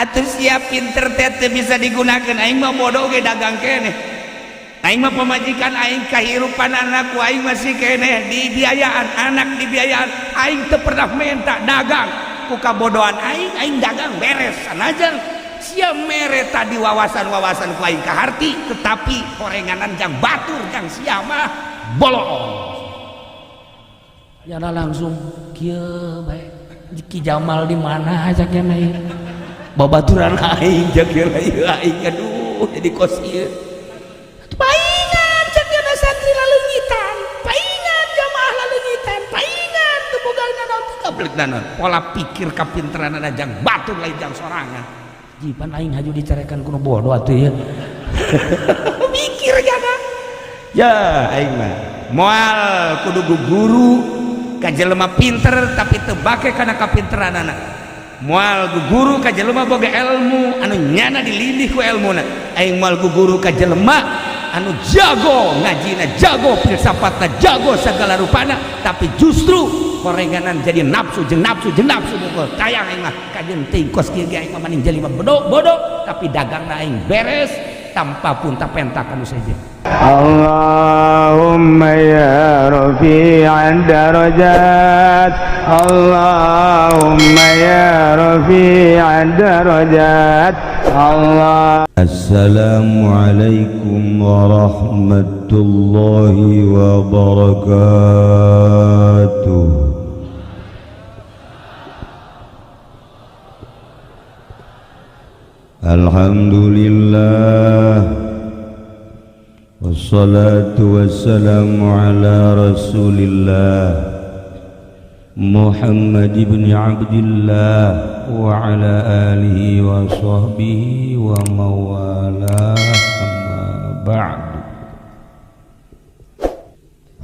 atuh siap pinter teh bisa digunakan aing mah bodoh ge dagang keneh aing mah pamajikan aing kahirupan anak ku aing masih keneh dibiayaan anak dibiayaan aing teu pernah minta dagang ku kabodohan aing dagang beres sanajan sia mere tadi wawasan-wawasan ku aing kaharti tetapi horenganan jang batur jang sia mah bolong ya langsung kieu bae Ki Jamal di mana aja keneh babaturan aing jaga aing aduh jadi kos ieu paingan cendana santri lalu ngitan paingan jamaah lalu ngitan paingan teu boga naon kablek naon pola pikir kapinteran ada jang batur lain jang sorangan jipan aing haju dicarekan kuno bodoh atuh ya mikir jaga ya aing mah moal kudu guru ka jelema pinter tapi teu bake kana kapinteranana moal guru ka jelema boga ilmu anu nyana dilindih ku ilmuna aing moal guru ka jelema anu jago ngajina jago filsafatna jago segala rupana tapi justru korenganan jadi nafsu jeung bukul tayang aing mah kajeun teuing kos kieu ge aing mah maning jelema bodoh tapi dagangna aing beres tanpa pun tapentak anu saja Allahumma ya rafi'ad darajat Allahumma ya rafi'ad darajat Allah Assalamualaikum warahmatullahi wabarakatuh. Alhamdulillah wassalatu wassalamu ala rasulillah Muhammad ibn Abdillah wa ala alihi wa sahbihi wa mawala amma ba'du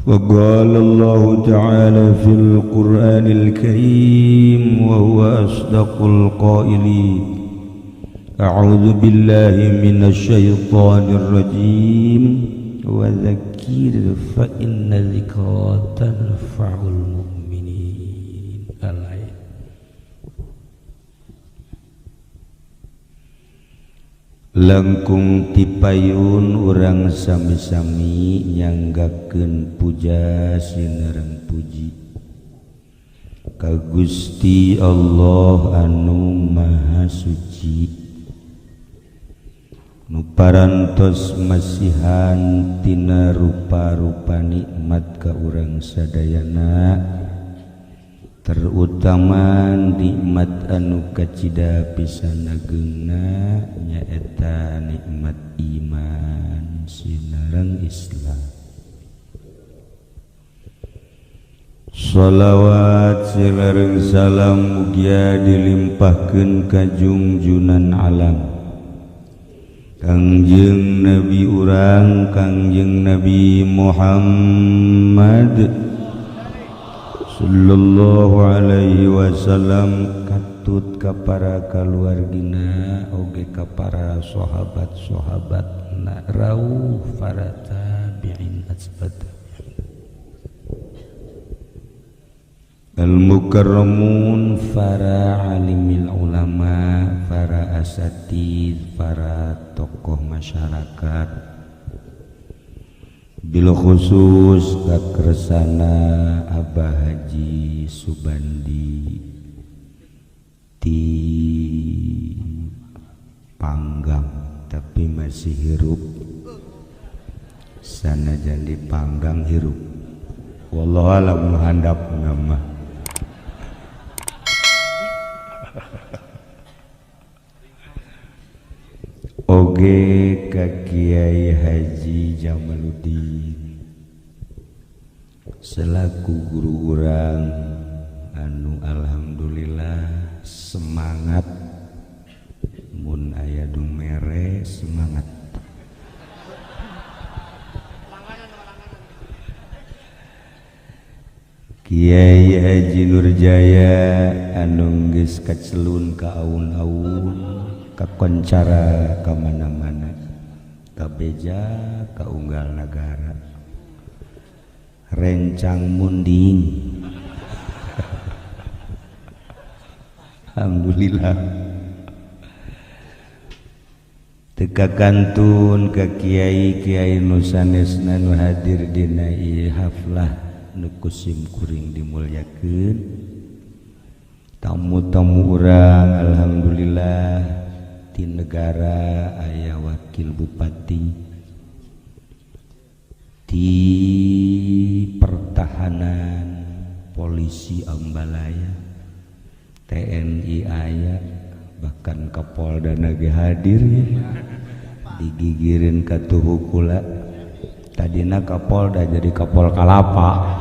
فقال الله تعالى في القرآن الكريم وهو أصدق القائلين أعوذ بالله من الشيطان الرجيم وذكر فإن ذكرى تنفع المؤمنين الآية. Langkung tipayun urang sami-sami nyanggakeun puja sinereng puji ka Gusti Allah anu Maha Suci nu parantos masihan tina rupa-rupa nikmat ka urang sadayana terutama nikmat anu kacida pisan ageungna nyaeta nikmat iman sinareng Islam. Shalawat silareng salam mugia dilimpahkeun ka junjunan alam Kangjeng Nabi urang Kangjeng Nabi Muhammad sallallahu alaihi wasallam katut ka para kaluargina oge ka para sahabat-sahabatna rawuh para tabi'in asbat al-mukarramun para alimil ulama para asatid para tokoh masyarakat bil khusus kakresana Abah Haji Subandi di Panggang tapi masih hirup sanajan di Panggang hirup wallahu alam handap nama oge ka Kiai Haji Jamaluddin selaku guru urang anu alhamdulillah semangat mun aya nu mere semangat Kiai Haji Nurjaya anu geus kacelun ka aun-aun kakoncara ka mana-mana ka beja ka unggal nagara rencang munding alhamdulillah teka kantun ke kiai-kiai nu sanesna nu hadir dina ieu haflah nu kusim kuring dimulyakeun tamu-tamu urang alhamdulillah di negara aya wakil bupati di pertahanan polisi Ambalaya TNI aya bahkan Kapolda nage hadir ya. Digigirin ka tuhu kula tadina Kapolda jadi Kapol Kalapa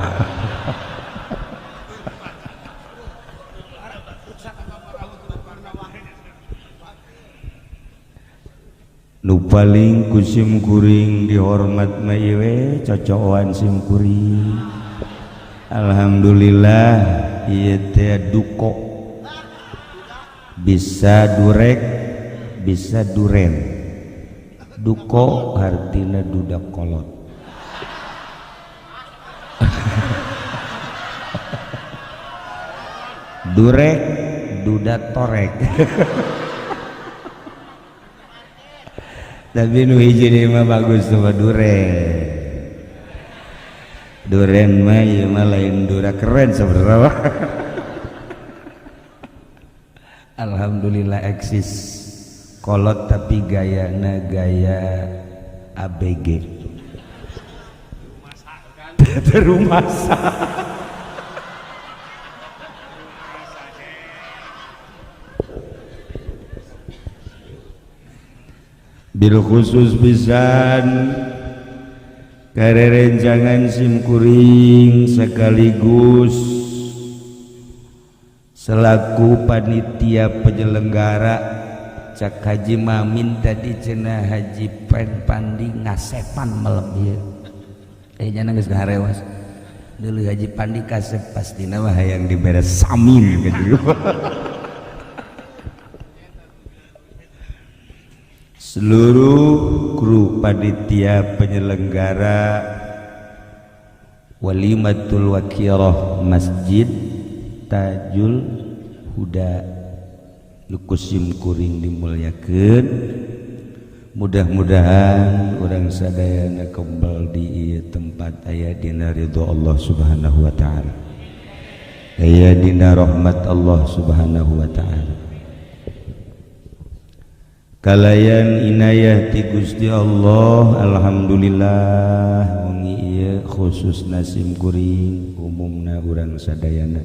nu paling kusim kuring dihormat mah ieu we cocokan sim kuring alhamdulillah ieu teh duko bisa durek bisa duren duko artina dudak kolot durek dudak torek tapi nu hiji deui mah bagus tuh duren mah ieu mah lain dura keren sebenarnya alhamdulillah eksis kolot tapi gayana gaya ABG rumah bil khusus pisan karerencangan sim kuring sekaligus selaku panitia penyelenggara cak Haji Mamin tadi cenah Haji Pandi ngasepan malam ieu jangan geus ngarewas deuleu Haji Pandi kasep pastina mah hayang diberes samin gitu seluruh kru panitia penyelenggara Walimatul Wakirah Masjid Tajul Huda lukusim kuring dimulyakeun mudah-mudahan orang sadayana kembal di tempat aya dina ridho Allah subhanahu wa ta'ala aya dina rahmat Allah subhanahu wa ta'ala kalayan inayah ti Gusti Allah alhamdulillah wengi ieu khusus nasim kuring umumna urang sadayana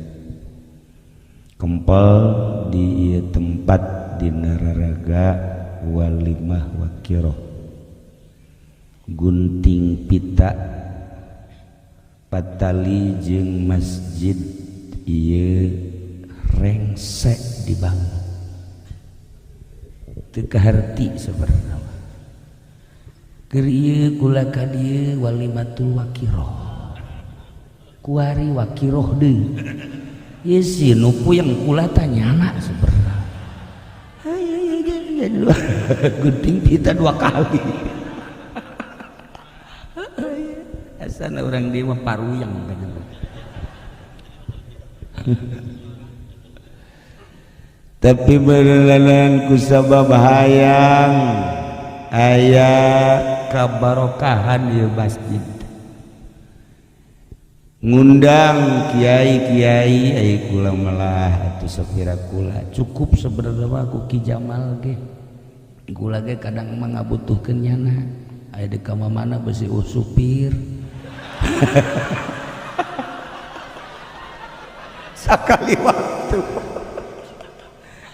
kempal di ieu tempat dina raraga walimah wakiroh gunting pita patali jeung masjid ieu rengsek dibangun teu kaharti sabarna keur ieu kula ka dieu walimatul wakiroh kuari wakiroh deui ieu si nu puyeng kula tanyana sabarna gunting pita 2 kali asana urang dieu mah paruyang kan tapi beneran ku sabab hayang aya kabarokahan ieu masjid ngundang kiai-kiai aya kula melah atuh sapira kula cukup sebenarnya mah ku Ki Jamal ge kula ge kadang mah ngabutuhkeun nyana aya di ka mana besi supir sakali waktu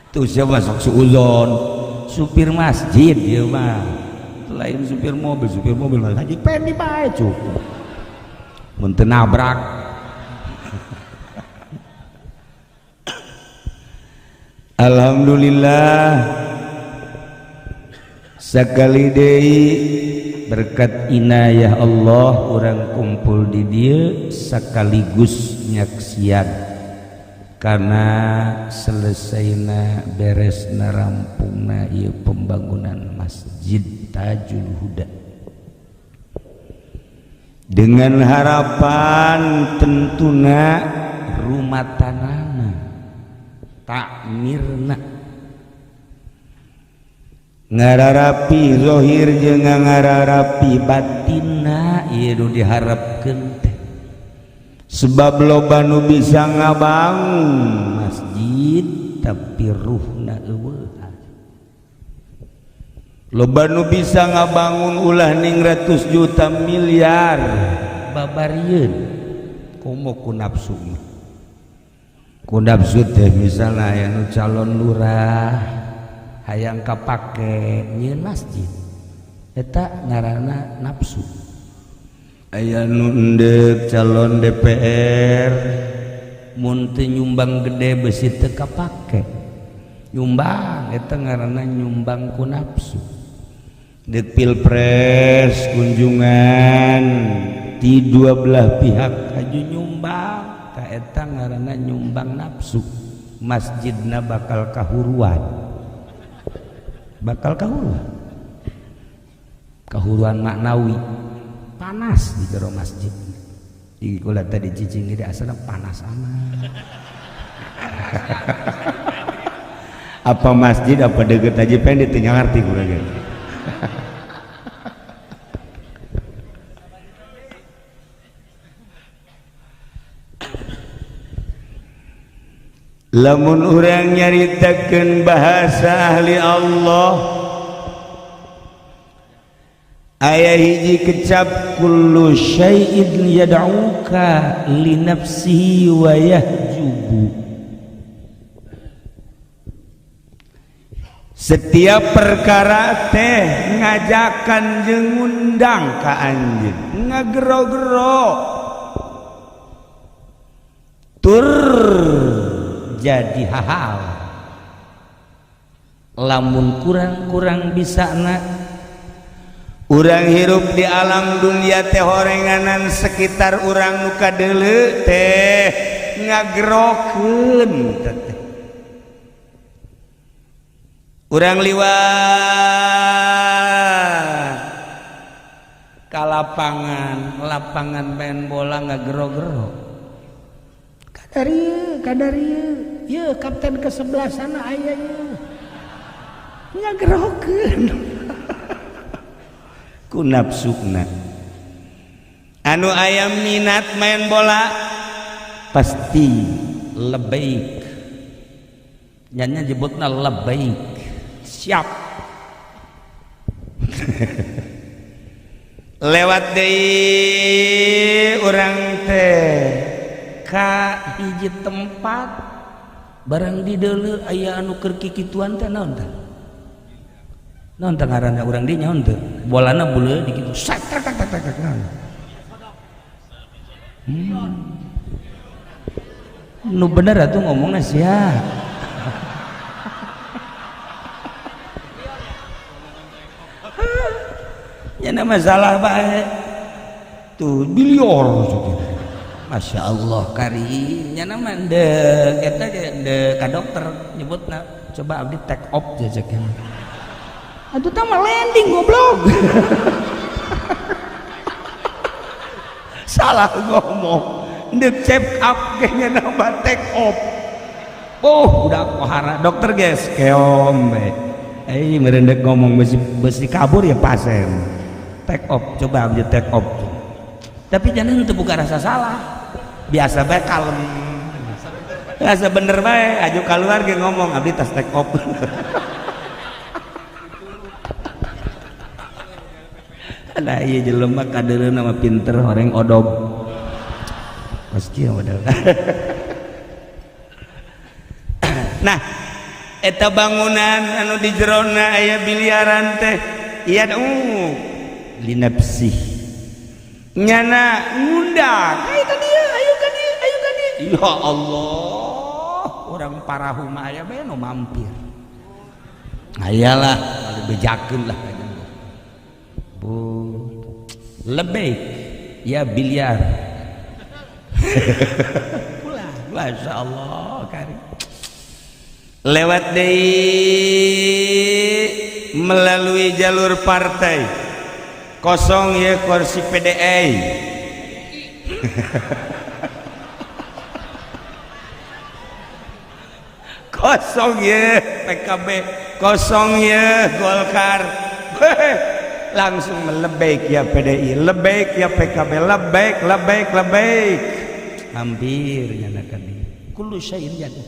tuh siapa masuk suuzon supir masjid dia mah lain supir mobil Haji Pendi bae cukup mun teu nabrak alhamdulillah sakali deui berkat inayah Allah orang kumpul di dieu sakaligus nyaksian karena selesainya beresna rampungna ieu pembangunan Masjid Tajul Huda dengan harapan tentuna rumah tanahna takmirna ngararapi zohir jeung ngararapi batinna ieu diharapkeun teh sebab loba nu bisa ngabangun masjid tapi ruhna eueuh loba nu bisa ngabangun ulah 100 juta miliar babarieun komo ku nafsu teh misalnya aya nu calon lurah hayang kapake nyieun masjid eta ngaranna nafsu aya nu endeuk calon DPR mun teu nyumbang gede besi teu kapake nyumbang eta ngaranna nyumbang ku nafsu di pilpres kunjungan di dua belah pihak aju nyumbang ka eta ngaranna nyumbang nafsu masjidna bakal kahuruan maknawi panas di jero masjid di kula tadi cicing di asana panas amat apa masjid apa deket aja pengen teu ngarti kurang lamun urang nyaritakeun bahasa ahli Allah aya hiji kecap kullu syai'in yad'uka li nafsihi wa yahjubu setiap perkara teh ngajakan jeung ngundang ka anjeun ngagero-gero tur jadi hal lamun kurang bisa urang hirup di alam dunia teh horenganan sekitar urang nu kadeuleu teh ngagerokeun urang liwat ka lapangan main bola ngagero-gero kadarieu ye kapten ke sebelah sana aya ye ngagerokeun ku nafsuna anu aya minat main bola pasti lebaik nyannya nyebutna lebaik siap lewat deui urang teh ka hiji tempat barang di deuleu aya anu keur kikituan teh naon tah ngaranna urang di nyaon teh bolana buleu di kitu sak tak naon nu bener atuh ngomongna sia nya masalah bae tuh bilior Masya Allah kari nya nama eta ka dokter nyebutna coba abdi take off jajak atuh tah mah landing goblok salah ngomong ndek check up kayaknya nama take off udah kohara dokter guys keom be merendek ngomong besi kabur ya pasien take off coba abdi take off tapi jangan itu bukan rasa salah biasa bae kalem biasa bener bae aju keluar ge ngomong abdi tas take off ada ieu jelema kadeureuh nama pinter horeng odog pasti modal nah eta bangunan anu di jerona aya biliaran teh ieu li nafsi nyana ngundang ayo ka dieu ya Allah orang parahu mah aya bae nu mampir ayalah kali bejakeun lah bu lebih ya biliar Masya Allah kari lewat deui melalui jalur partai kosong ya kursi PDI kosong ya PKB kosong ya Golkar. Langsung melebek ya PDI, lebek ya PKB, lebek. Hampir nyanakan dia. Kullu syai'in jadu.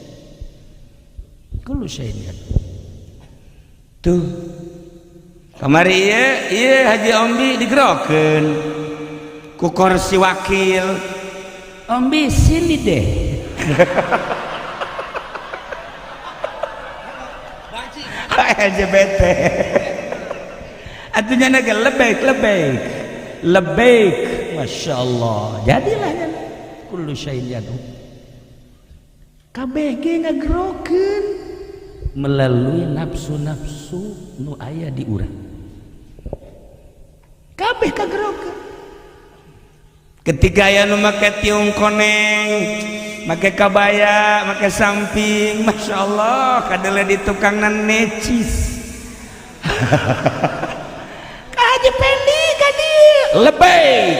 Tuh. Kamari ieu Haji Ombi digerokeun ku kursi wakil. Ombi sini deh. LGBT. Atunya naga lebek. Masya Allah. Jadilah ya. Kullu syai'in jadu. KBG ngagerokeun melalui nafsu-nafsu nu aya di urang. Kabeh kagerokeun. Ketika aya nu make tiung koneng, make kabaya, make samping, Masya Allah, kadele di tukangna necis. Kaji pendi kadi lebek.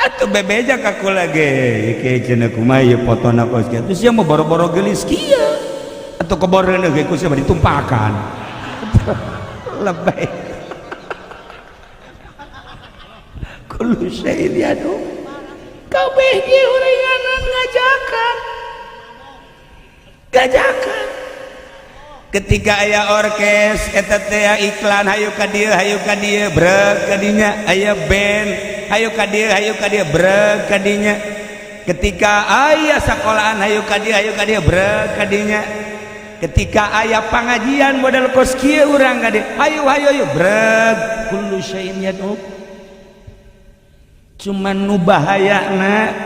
Atuh bebeja kaku lagi ke cenah kumaha ieu fotona kos kieu terus sia mah boro-boro geulis kieu atuh keboreuneun ge ku sia mah ditumpakan. Lebay. Kullu syai'in yadu. Kabeh ge uringanan ngajakan. Ketika aya orkes eta teh iklan hayu ka dieu breg ka dinya aya band hayu ka dieu breg ka dinya. Ketika aya sakolahan hayu ka dieu breg ka dinya. Ketika aya pangajian model kos kieu urang ka dieu hayu breg. Kullu syai'in yadu. Cuman nu bahayana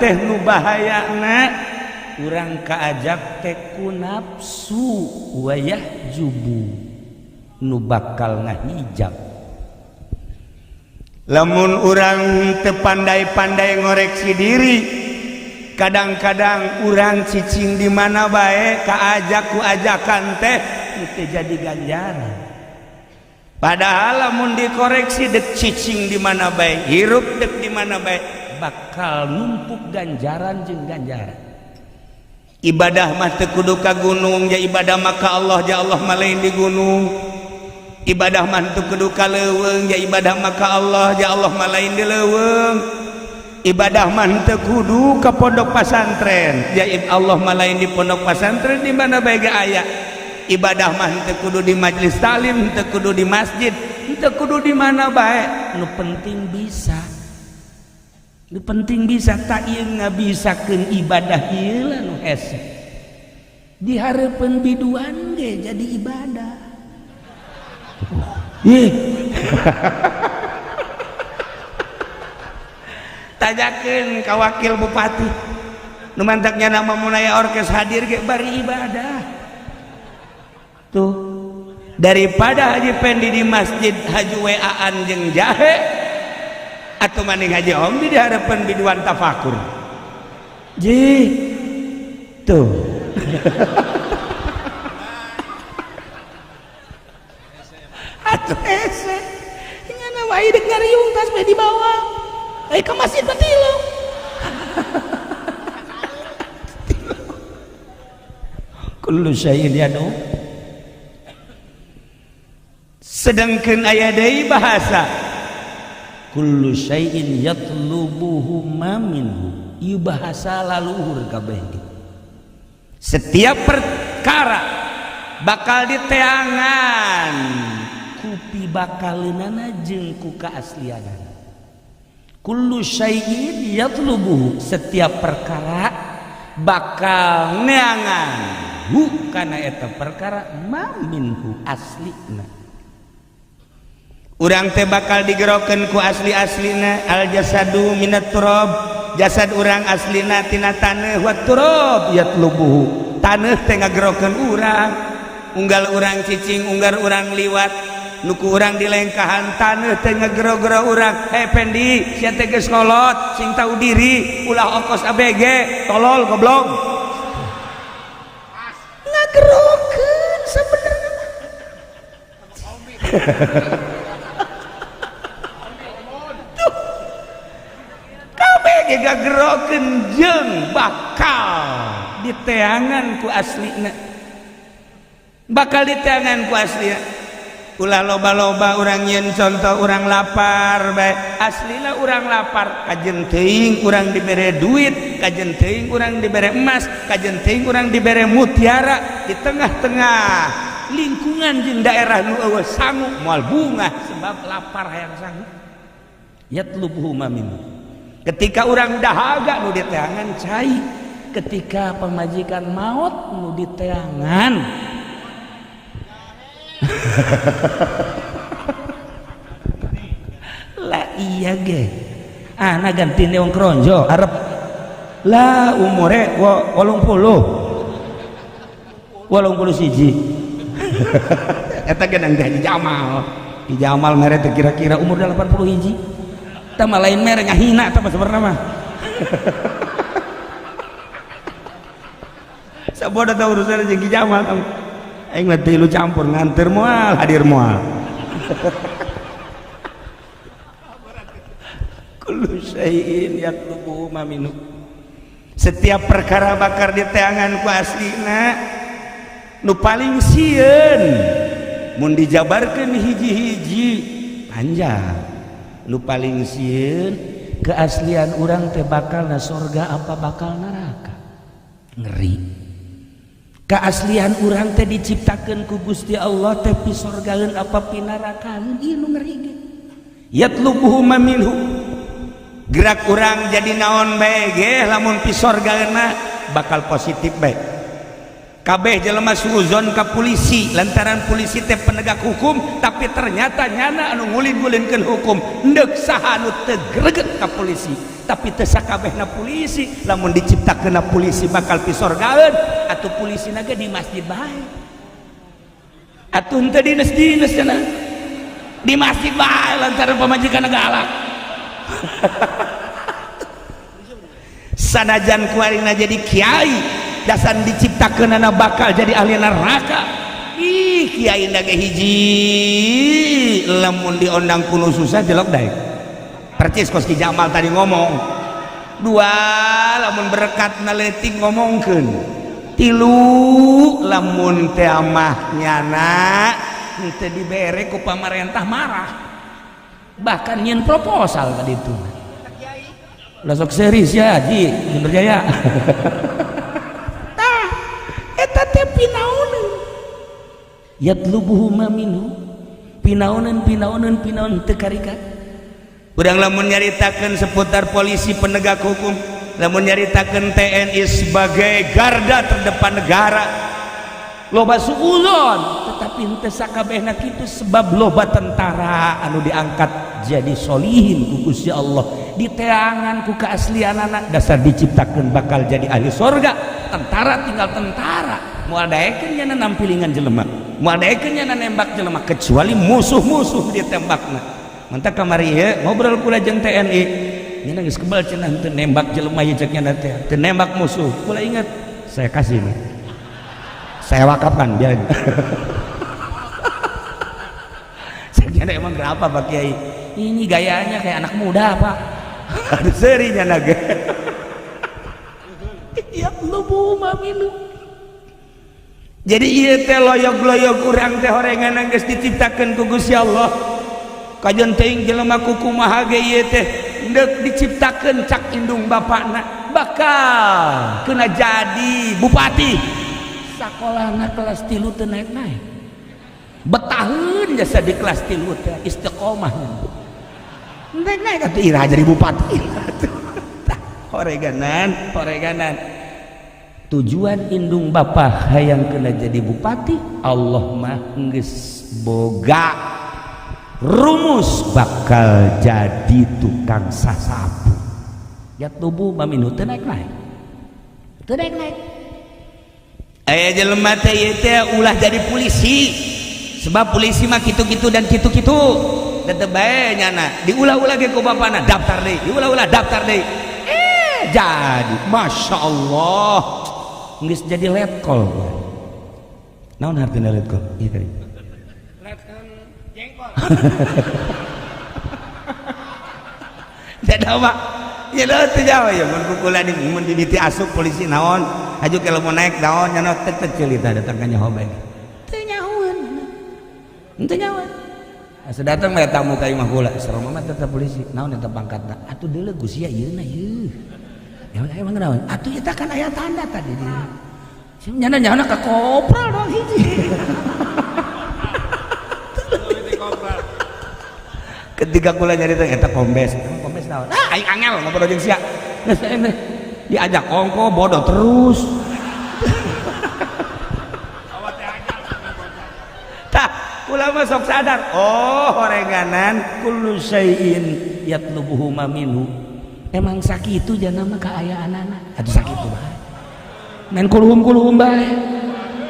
urang kaajak teh ku nafsu wayah jubu nu bakal ngahijab. Lamun urang teu pandai-pandai ngoreksi diri, kadang-kadang urang cicing di mana bae kaajak ku ajakan teh teu jadi ganjaran. Padahal lamun dikoreksi dek cicing di mana bae, hirup dek di mana bae, bakal numpuk ganjaran jeung ganjaran. Ibadah mah teu kudu ka gunung, ya ibadah mah ka Allah, ya Allah mah lain di gunung. Ibadah mah teu kudu ka leuweung, ya ibadah mah ka Allah, ya Allah mah lain di leuweung. Ibadah mah teu kudu ka pondok pesantren, ya Allah mah lain di pondok pesantren di mana bae ge aya. Ibadah mah teu kudu di majelis talim, teu kudu di masjid, teu kudu di mana bae. Nu penting bisa. Nu penting bisa tak ieu ngabisakeun ibadah ieu lah nu hese. Di hareupeun biduan ge jadi ibadah. Tajakeun ka wakil bupati. Nu mantaknya nama munaya orkes hadir ge bari ibadah. Tuh. Daripada Haji Pendi di masjid Haji WA-an jeung jahe atau maning Haji Ombi di harapan biduan tafakur. Tuh. Atuh ese. Nyana wae dek ngariung tas bae di bawah. Ai ka masjid patilu. Kullu syai'in yadu. Sedangkeun aya deui bahasa kullu syai'in yatlubuhu ma minhu. Ieu bahasa laluhur kabeh. Setiap perkara bakal diteangan ku pibakaleunana jeung ku kaaslianana. Kullu syai'in yatlubuhu, setiap perkara bakal neangan hu kana eta perkara ma minhu aslina. Urang teh bakal digerokeun ku asli-aslina. Al jasadu minat turab, jasad urang aslina tina taneuh. Wa turab yatlubuhu, taneuh teh ngagerokeun urang. Unggal urang cicing, unggal urang liwat, nuku urang dilengkahan, taneuh teh ngagero-gero urang. Pendi sia teh geus kolot, sing tahu diri, ulah ongkos ABG, tolol goblok. Ngagerokeun sebenarnya. digagerokeun jeung bakal diteangan ku aslina, bakal diteangan ku aslina. Ulah loba-loba urang nyeun contoh urang lapar bae, aslina urang lapar kajen teuing urang dibere duit, kajen teuing urang dibere emas, kajen teuing urang dibere mutiara. Di tengah-tengah lingkungan jeung daerah nu eueuh sangu moal bunga sebab lapar hayang sangu. Yatlubuhu mamin. Ketika urang dahaga nu diteangan cai, ketika pemajikan maot nu diteangan lah iya ge ana ganti neong kronjo arep lah umure 81 eta genang teh di Jamal mere teh kira-kira umur 80 hiji tah mah lain mere ngahina tah sebenarnya mah saboda tah urusan jeung Ki Jamal aing mah teh lu campur nganter moal hadir moal kullu syai'in yatlubu maminu. Setiap perkara bakar diteangan ku aslina nu paling sieun mun dijabarkeun hiji-hiji panjang. Nu paling sieun keaslian urang teh bakalna surga apa bakal neraka, ngeri. Keaslian urang teh diciptakeun ku Gusti Allah teh pi surgaeun apa pi narakaan, ieu nu ngeri ge. Yatlubuhu maminhu. Gerak urang jadi naon bae ge lamun pi surgaeuna bakal positif bae. Kabeh jelema suuzon ka polisi lantaran polisi teh penegak hukum, tapi ternyata nyana anu ngulin-ngulinkeun hukum neuk saha anu teu greget ka polisi. Tapi teu sakabehna polisi lamun diciptakeunna polisi bakal pi surgaeun, atuh polisina ge di masjid bae. Atuh teu dinas-dinas cenah. Di masjid bae lantaran pamajikanna galak. Sanajan kuarina jadi kiai, dasan diciptakeunana bakal jadi ahli neraka. Ih, kiai na ge hiji lamun diondang kuno susah jelok daek. Percis kos Ki Jamal tadi ngomong. Dua lamun berkat naletik ngomongkeun. Tilu lamun teh amah nyana teu dibere ku pamarentah marah. Bahkan nyeun proposal tadi itu. Lah sok series ya Ji, Sumber Jaya. Tah, eta teh pinaoneun. Yatlubuhu maminu. Pinaoneun teu karikat. Urang lamun nyaritakeun seputar polisi penegak hukum, lamun nyaritakeun TNI sebagai garda terdepan negara, loba suuzon, tetapi henteu sakabehna kitu sebab loba tentara anu diangkat jadi solihin ku Gusti Allah, diteangan ku keaslianana, dasar diciptakeun bakal jadi ahli surga. Tentara tinggal tentara, moal daekeun nya nampilingan jelema, moal daekeun nya nembak jelema, kecuali musuh-musuh ditembakna. Mantap kamari ya ngobrol kula jeung TNI, nya geus kebal cenah teu nembak jelema ieu cek nya teh, teu nembak musuh. Kula ingat, saya kasih nih. Saya wakafkan biar. Saya emang berapa Pak Kiai? Ini gayanya kayak anak muda Pak. Ada serinya naga. Ya lubu maminu. Jadi ieu teh loyog-loyog urang teh horengan geus diciptakeun ku Gusti Allah. Kajen teuing jelema kukumaha ge ieu teh deuk diciptakeun cak indung bapakna bakal kena jadi bupati. Sakolahna kelas 3 teu naik-naik. Betaheun jasa di kelas 3 teh istiqomah. Naik-naik atuh ira jadi bupati. Horeganan. Tujuan indung bapa hayang kena jadi bupati, Allah mah geus boga rumus bakal jadi tukang sasapu. Ya tubuh maminu teu naik-naik. Aya jelema teh ieu teh ulah jadi polisi. Sebab polisi mah kitu-kitu dan kitu-kitu. Tetep bae nyana. Diulah-ulah ge ku bapana, daftar deui. Diulah-ulah daftar deui. Jadi Masya Allah geus jadi letkol. Naon artina letkol? Ieu tadi. Jengkol. Tidak apa. ya lo teu Jawa ya mun kukula di mun diditi asup polisi naon aju kalau mau naik naon nya teu cerita datang ka nyaho bae teu nyahoeun teu nyahoeun asa datang mah tamu ka imah kula sareng mah tetep polisi naon eta pangkatna atuh deuleu ku sia ieu na ieu ya emang naon atuh eta kan aya tanda tadi dia nyana nyana ka kopral doang hiji ketika kula nyarita eta kombes naon aing angel ngobrol jeung sia geus teh diajak ongko bodoh terus tah kula mah sok sadar oh horenganan kullu syai'in yatlubuhu minhu emang sakitu jangan mah kaayaanana atuh sakitu bae men kulhum bae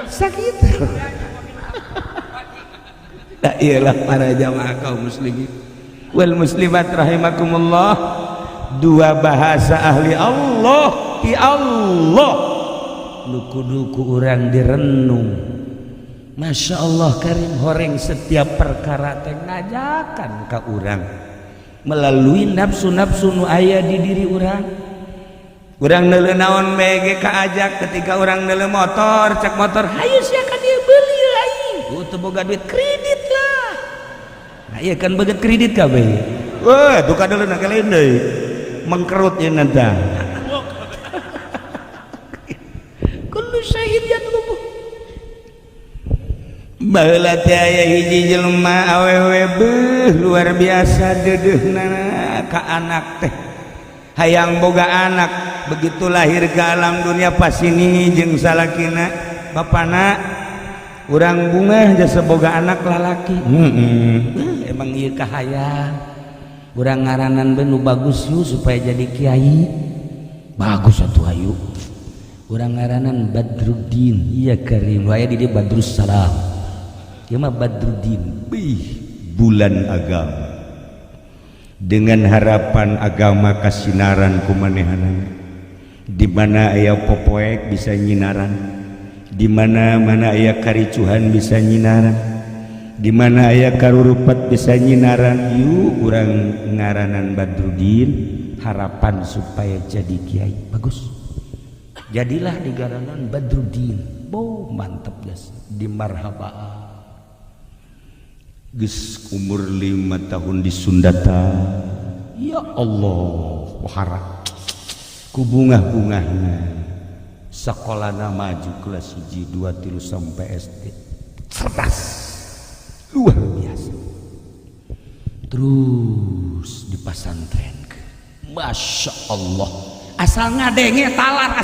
sakitu la iyalah para jamaah kaum muslimin wal muslimat rahimakumullah dua bahasa ahli Allah ti Allah nu kudu ku urang direnung Masya Allah karim horeng setiap perkara teh ngajakan ka urang melalui nafsu-nafsu nu aya di diri urang neuleuh naon mege kaajak ketika urang neuleuh motor cek motor hayu sia ka dieu beuli aing teu boga duit kredit lah nah ieu kan beget kredit kabeh wah duka deuleu na kalain deui mengkerut ieu nanta kullu syai'in yatlubu baheula teh aya hiji jelema awewe beuh luar biasa dedeuna ka anak teh hayang boga anak begitu lahir ke alam dunia pas ini jeung salakina bapana urang bunga jasa boga anak lalaki emang ieu kahayang urang ngaranan benu bagus yu supaya jadi kiai bagus atuh hayu urang ngaranan Badruddin iya karim aya di dieu Badrus Salam ieu mah Badruddin bulan agama dengan harapan agama kasinaran kumanehanana di mana aya popoek bisa nyinaran di mana aya karicuhan bisa nyinaran di mana aya karurupat bisa nyinaran yuk urang ngaranan Badruddin harapan supaya jadi kiai bagus jadilah di garanan Badruddin mantap guys di marhaba geus umur 5 tahun di Sundata ya Allah harap ku bungah-bungahna sekolahna maju kelas 1 2 3 sampai SD cerdas luar biasa terus di pasantren Masya Allah asal ngadenge talar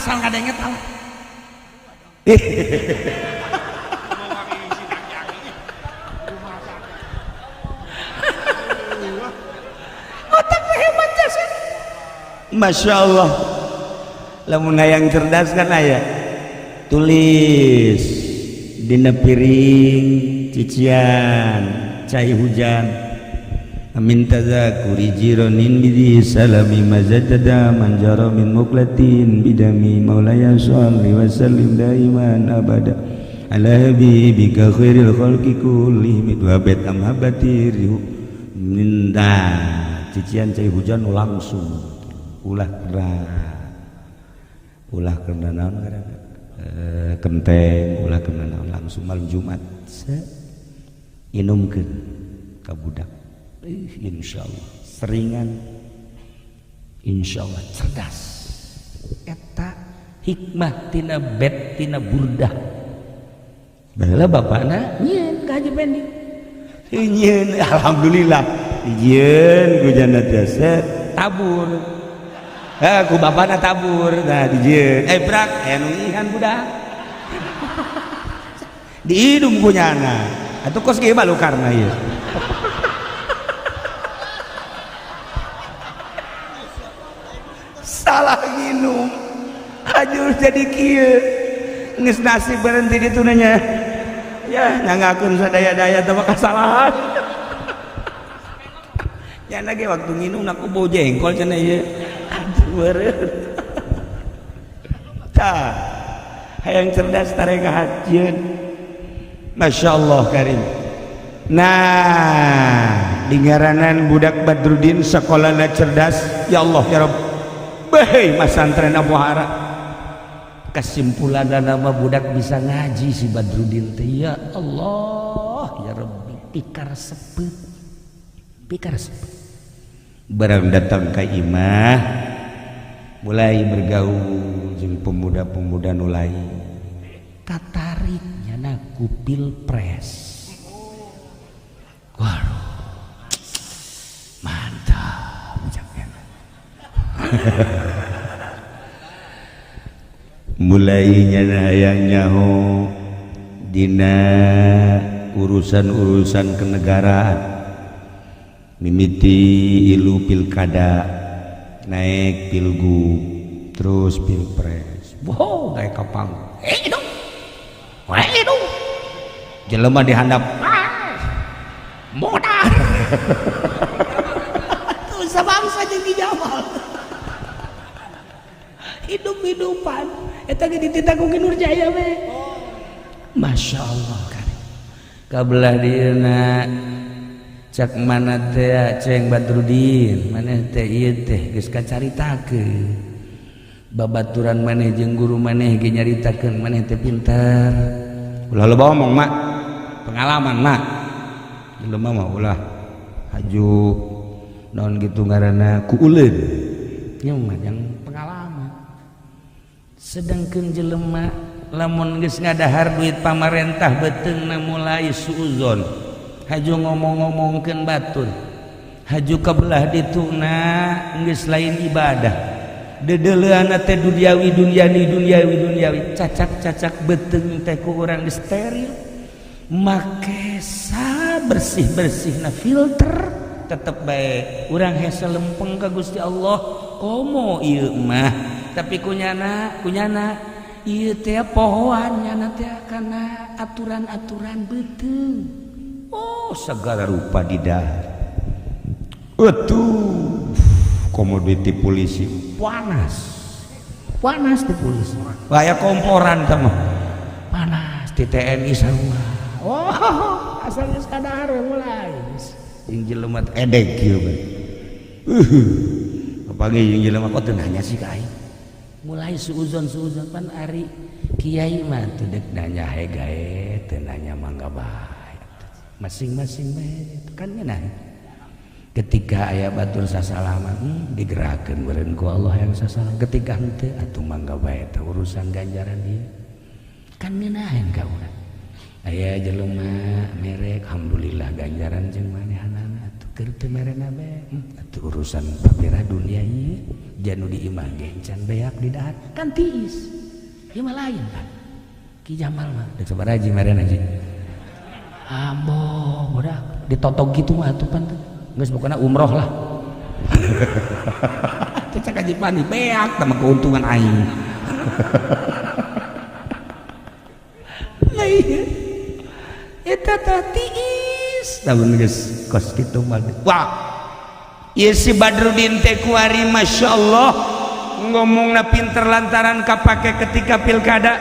Masya Allah lamun hayang cerdas kan aya tulis dina piring cician cai hujan amin tazakuri jironin bidi salami mazadada manjaro min muklatin bidami maulaya sholli wa sallim daiman abada ala habibika khairil khalqi kullihim wa bait amhabati minta cician cai hujan langsung ulah kena naon kenteng ulah kena naon langsung malam Jumat inumkeun ka budak insyaallah seringan insyaallah cerdas eta hikmah tina bet tina burdah baheula bapana nyieun ka Haji Pendi nyieun alhamdulillah nyieun ku jana teh tabur ku bapana tabur nah dijieun brak anu ihan budak diidum ku nyana atuh kos ge balukarna ieu salah nginum hajur jadi kieu geus nasib berhenti ditu nya ya nyangakeun sadaya-daya teh kasalahan nyana ge waktu nginum aku bau jengkol cenah ieu beureun tah hayang cerdas tarek hajieun Masya Allah karim nah di ngaranan budak Badruddin sekolahna cerdas ya Allah ya Rabb Beh, masantren Abohara. Kesimpulan nama budak bisa ngaji si Badrudin teh. Ya Allah, ya Rabbi, pikar sepet. Barang datang ka imah, mulai bergaul jeung pemuda-pemuda nu lain. Katariknya na ku pilpres. Waduh, mantap ucapnya. Mulainya hayang nyaho dina urusan-urusan kenegaraan, mimiti ilu pilkada, naik pilgub, terus pilpres. Wow, kayak kapang. Itu jelema dihandap modal tuh sabangsa jeung dijamal hidup-hidupan eta ge dititah ku Nurjaya we. Masya Allah kan kabelah dieuna cak mana teh ceng Badrudin maneh teh ieu teh geus kacaritakeun babaturan maneh jeung guru maneh ge nyaritakeun maneh teh pintar ulah loba omong mak pengalaman mak jelema mah ulah haju naon gitu ngaranna ku uleun nya mah yang pengalaman sedengkeun jelema lamun geus ngadahar duit pamarentah beteungna mulai suuzon haju ngomong-ngomongkeun batur haju kabelah dituna geus lain ibadah dedeleuana teh duniawi cacak beteung teh ku urang geus steril make bersih-bersihna filter tetep bae urang hese lempeng ka Gusti Allah komo ieu mah tapi kunyana ieu teh pohoan nyana teh kana aturan-aturan beteung oh segala rupa didahar atuh komoditi polisi panas di polisi kayak komporan sama panas di TNI sama oh asal geus kadahar mulai jeung jelema edek kieu apalagi jeung jelema kok teu nanya sih ka aing mulai suuzon pan ari kiai mah teu deuk nanya gae teu nanya mangga bae masing-masing bae kan ngeunah ketika aya batur sasalaman digerakkeun beureun ku Allah yang sasalam ketika henteu atuh mangga bae teh urusan ganjaran ieu kan minahen ka urang aya jelema merek alhamdulillah ganjaran jeung manehanana atuh keur teu merena bae atuh urusan papira dunia ieu janu diimah ge can beak di dahat kan tiis ieu mah lain kan Ki Jamal mah deuk sabaraha ji merena ji ambo budak ditotog kitu mah atuh pan geus pokona umroh lah. Teu cak aji pani beak teh keuntungan aing. Nah ieu eta teh tiis lamun geus kos kitu mah. Wah. Ieu si Badrudin teh kuari masyaallah ngomongna pinter lantaran kapake ketika pilkada.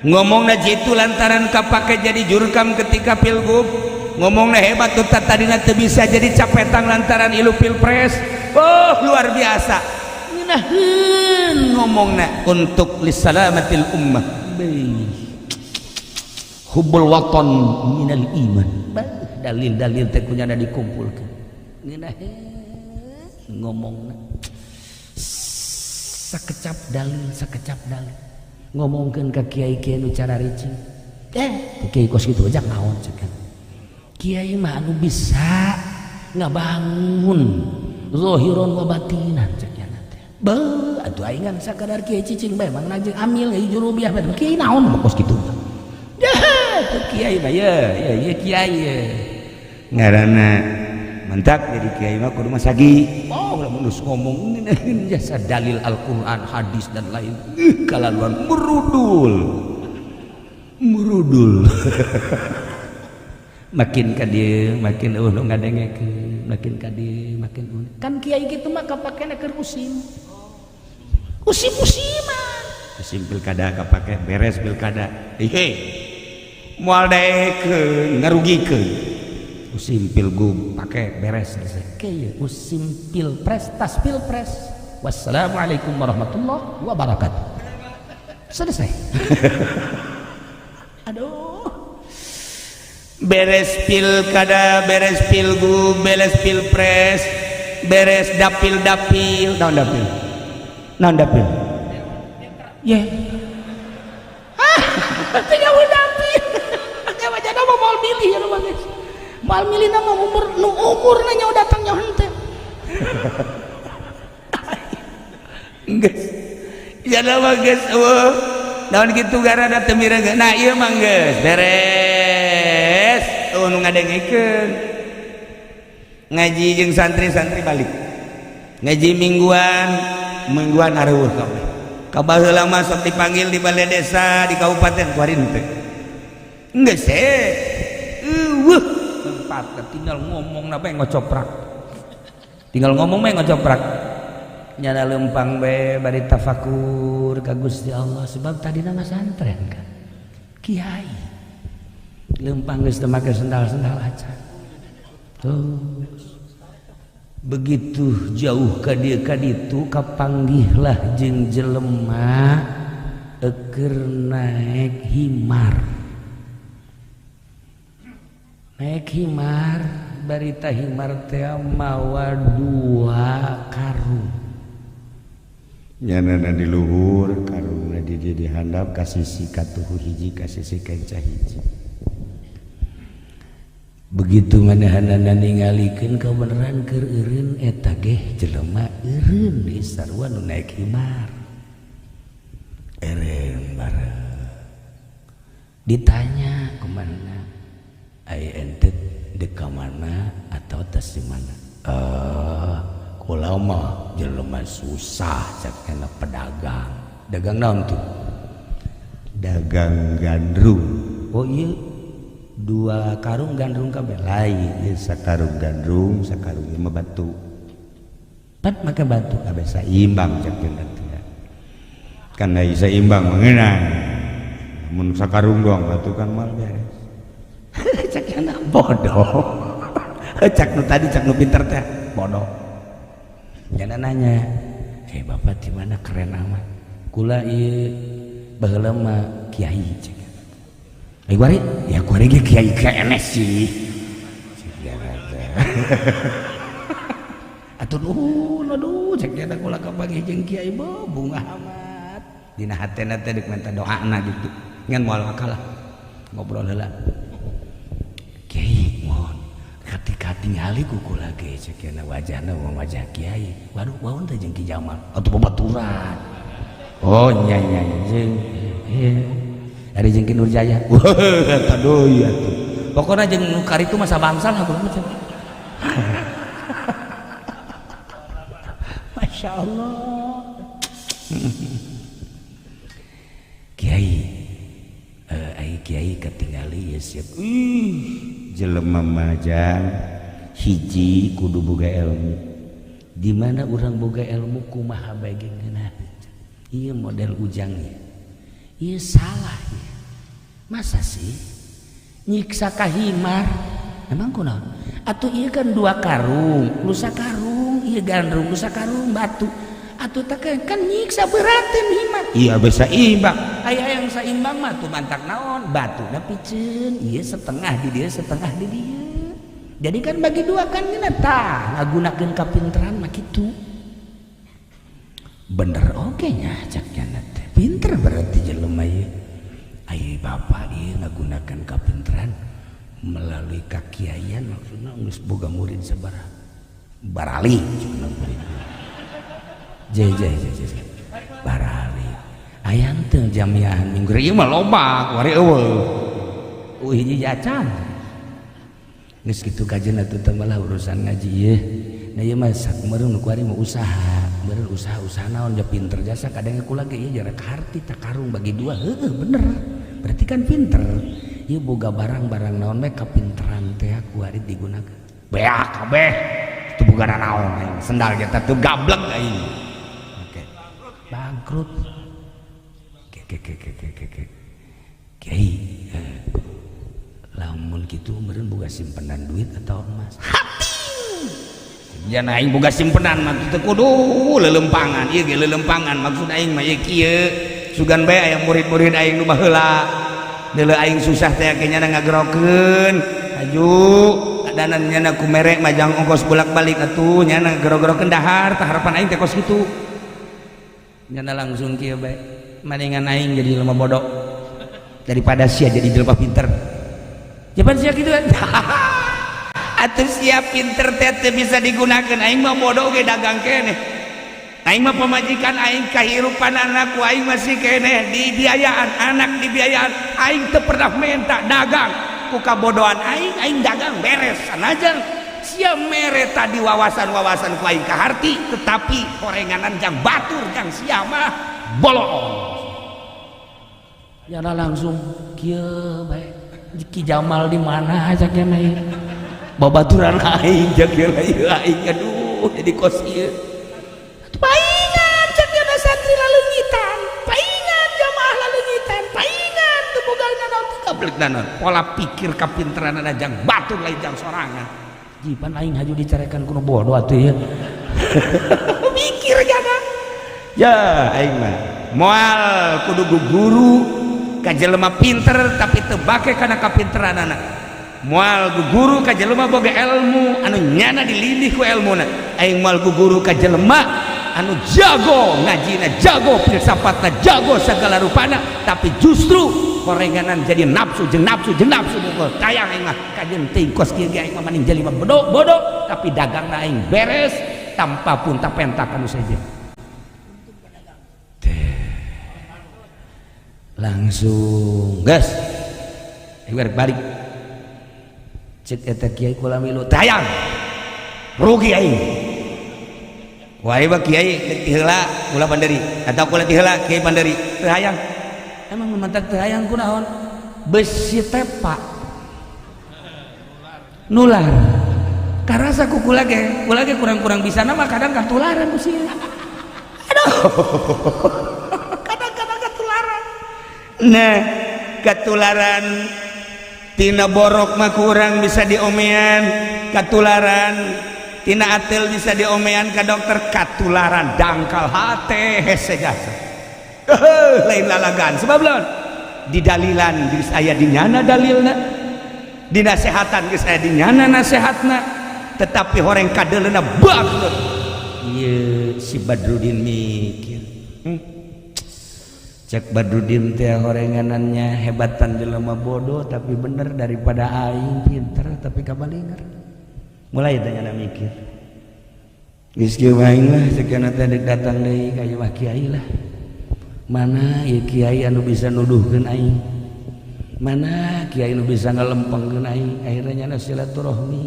Ngomongna jitu lantaran kapake jadi jurkam ketika pilgub. Ngomongnya hebat tuh tadinya teu bisa jadi capetang lantaran ilu pilpres oh luar biasa ngeunaheun ngomongna untuk lisalamatil ummah hubbul watan minal iman dalil-dalil teh kunyana dikumpulkeun ngeunaheun ngomongna sakecap dalil ngomongkeun ka kiai-kiai nu cara ricing kiai kos kitu aja naon ceuk kiai mah anu bisa ngabangun zahiron wa batinan cek nya teh. Beuh atuh aing kan sakadar kiai cicing bae mang najeng amil ge jurubiah bae kiai naon mah kos kitu. Teu kiai mah ye kiai ye. Ngaranna mentak jadi kiai mah kudu masagi. Oh lamun geus ngomong jasa dalil Al-Qur'an, hadis dan lain. Kalaluan murudul. Makin ka dieu makin nu ngadengekeun makin ka dieu makin kan kiai kitu mah kapakena keur musim pilkada kapake beres pilkada moal daekeun ngarugikeun musim pilgub pake beres selesai kieu musim pilpres tas pilpres Wassalamualaikum warahmatullahi wabarakatuh. Selesai. Aduh. Beres pilkada, beres pilgub, beres pilpres, beres dapil, naon dapil ya tinggal dapil aja nama mau milih ya nama guys mau milih nama umur nanya datang nyawa henteu geus ya nama geus naon kitu garana teu mireng nah ieu mah geus beres nu ngadengikeun ngaji jeung santri balik ngaji mingguan hareueuh kabeh kabaheula mah sok dipanggil di balai desa di kabupaten kuarin teh geus tempat tinggal ngomong na bae ngocoprak nyana lempang be bari tafakur ka Gusti Allah sebab tadina mah santren kan kiai lempang geus teu make sendal-sendal acan tuh begitu jauh ka dieu ka ditu kapanggihlah jeung jelema keur naik himar barita himar teh mawa 2 karung nyanana di luhur karungna di dieu dihandap ka sisi katuhur hiji ka sisi kancah hiji. Begitu manahanana ningalikeun kabeneran keur eureun eta ge jelema eureun di sarua nu naik himar eureun bareng ditanya kemana ai ente di kamana atau tes di mana kula mah jelema susah sakena pedagang dagang naon tuh dagang gandrung oh iya 2 karung gandrung kabeh lain sakarung gandrung sakarung mah batu pat make batu kabeh saimbang cekeun teh kan ai saimbang mengeunang mun sakarung doang batu kan mal beres cek anak bodoh cek nu tadi cek nu pinter teh bodoh jangan nanya bapak di mana keren amat kula ieu baheula mah kiai cek kuari ya kuari ge kiai KNS sih aduh cek ada kula kabagi jeung kiai bunga amat dina hatena teh deuk minta doana gitu ngan moal kalah ngobrol heula kiai mohon ketika tingali ku kula ge cek wajahna wajah kiai waduh waon teh jeung Ki Jamal atuh babaturan oh nya jeung dari jeung Ki Nurjaya eta deui atuh pokona jeung nu karitu masa bangsal hageus macam Masya Allah kiai ai kiai ketinggali ya siap jelema majang hiji kudu boga ilmu di mana urang boga ilmu kumaha bae geungeunna ieu model ujangnya ieu salah ya masa sih nyiksa ka himar emang kunaon atuh ieu kan 2 karung lu sakarung ieu gandrung lu sakarung batu atuh teh kan nyiksa beratem himar iya bisa imbang aya yang saimbang mah tuh mantak naon batuna piceun ieu setengah di dieu setengah di dieu jadi kan bagi 2 kan geuna tah ngagunakeun kapinteran mah kitu bener oge nya cak nya teh pinter berarti jelema ieu ai bapak ieu ngagunakeun kapinteran melalui kakiaian maksudna geus boga murid sabaraha barali cenah murid je barali aya teu jamiahan minggu ieu mah loba kuari eueuh hiji jacan geus kitu kajeuna teh malah urusan ngaji ieu nah ieu mah sakumareun nu kuari mah usaha beureun usaha naon ja pinter jasa kadang kula ge ieu jarak harti tak karung bagi 2 heueuh bener berarti kan pinter ieu boga barang-barang naon we kapinteran teh kuari digunakeun beak kabeh teu boga naon sendal ge teh teu gablek aing oke bangkrut kiai lamun kitu meureun boga simpenan duit atau emas hati jangan aing boga simpenan maksud kudu lelempangan ieu ge lelempangan maksud aing mah ieu kieu sugan bae aya murid-murid aing nu baheula deuleu aing susah teh nya ngagerokeun aju adanan nya ku mere majang ongkos bolak-balik atuh nya ngagero-gerokeun dahar tah harapan aing teh kos kitu nya langsung kieu bae mendingan aing jadi lemah bodoh daripada sia jadi jelema pinter jaban sia kitu kan atuh sia pinter teh bisa digunakan aing mah bodoh ge dagang keneh aing mah pamajikan aing kahirupan anak ku aing masih keneh dibiayaan anak dibiayaan aing teu pernah minta dagang ku kabodohan aing dagang beres sanajan sia mere tadi wawasan-wawasan ku aing kaharti tetapi horenganan jang batur jang sia mah bolong yana langsung kieu bae Ki Jamal di mana aja keneh babaturan aing jaga aing aduh jadi kos ieu paingan jaga santri lalungitan paingan jamaah lalungitan paingan teu boga naon teu gablek naon pola pikir kapinteran jang batur lain jang sorangan jipan aing haju dicarekan kuno bodoh atuh ya mikir jaga ya aing mah moal kudu guru ka jelema pinter tapi teu bake kana kapinteranana moal guru ka jelema boga ilmu anu nyana dilindih ku ilmuna aing moal guru ka jelema anu jago ngajina jago filsafatna jago segala rupana tapi justru korenganan jadi nafsu jeung bungkul tayang aing mah kajen teuing kos kieu ge aing mah maning jelema bodoh tapi dagangna aing beres tanpa pun tapentak anu saja langsung gas balik cek eta kiai kula milu tayang rugi aing wae ba kiai ti heula kula panderi atau kula ti heula kiai panderi teu hayang emang memantak teu hayang kunaon besi tepak nular karasa ku kula ge kurang-kurang bisa nama kadang katularan ku sia aduh kadang-kadang katularan nah katularan tina borok mah kurang bisa diomean katularan tina atil bisa diomean ka dokter katularan dangkal hate hese jasa lain lalagan sebab lawan di dalilan geus aya dinyana dalilna di nasehatan geus aya dinyana nasehatna tetapi horeng kadeulna bageut ieu si Badrudin mikir cek Badrudin teh horenganannya hebatan jelema bodoh tapi bener daripada aing pinter tapi kabalingar mulai tanya mikir geus kieu aing lah sekian teh dek datang deui ka ieu mah kiai lah mana ieu kiai anu bisa nuduhkeun aing mana kiai anu bisa ngalempengkeun aing akhirnya nya silaturahmi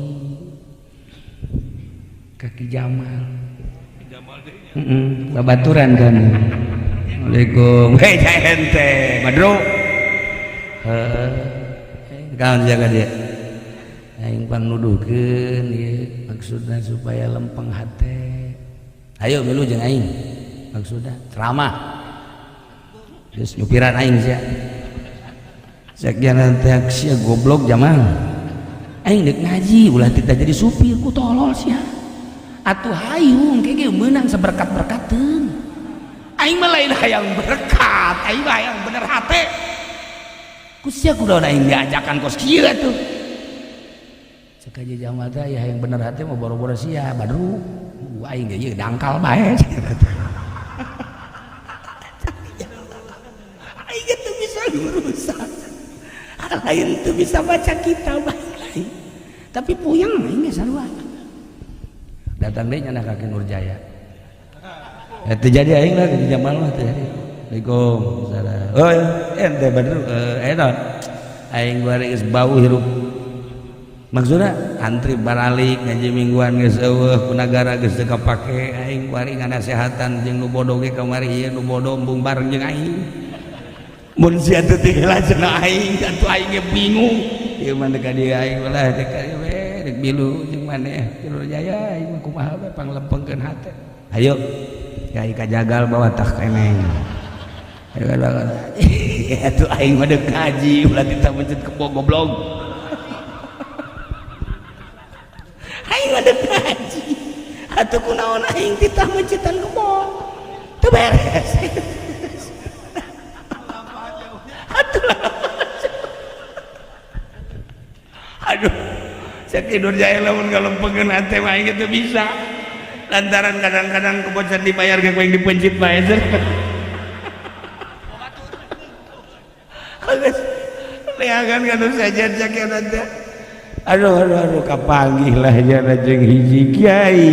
ka Ki Jamal babaturan kan Assalamualaikum hei ente Badru kawan jaga dia aing pang nuduhkeun ieu maksudna supaya lempeng hate ayo milu jeung aing maksudna ceramah geus nyupiran aing sia sakian teh sia goblok Jamal aing deuk ngaji ulah tita jadi supir ku tolol sia atuh hayung kege meunang saberkat-berkateun aing mah lain hayang berkat aing mah hayang bener hate kusia kudaon aing diajakan kos kieu atuh cek aja Jamal teh aya hayang bener hate mah boro-boro sia Badru aing ge ieu dangkal bae aing teu bisa ngurusan lain teu bisa baca kitab lain tapi puyeng aing ge sarua datang deui nya ka Nurjaya terjadi aing lah di Jamal mah terjadi. Assalamualaikum salam. Oh ente Badru enon aing bari geus bau hirup maksudna antri baralik ngaji mingguan geus eueuh ku nagara geus teu kapake aing bari nganasehatan jeung nu bodoh ge kamari ieu nu bodoh embung bareng jeung aing mun sia teu tinggal cenah aing atuh aing ge bingung ieu mah ka dieu aing ulah teh ka dieu we dek milu jeung maneh Nur Jaya aing mah kumaha we panglempengkeun hate ayo Kiai kajagal bawa tah keneng. Atuh aing mah deuk ngaji ulah kita mencet ke goblok. Aing mah deuk ngaji. atuh kunaon aing titah mencitan kebon teu beres atuh lah aduh saya tidur jaya lamun galempengeun hate mah aing teu bisa lantaran kadang-kadang kebocan dibayar ge yang dipencit bae leagan kan saja jaket nanti aduh kapanggih lah jana jeung hiji kiai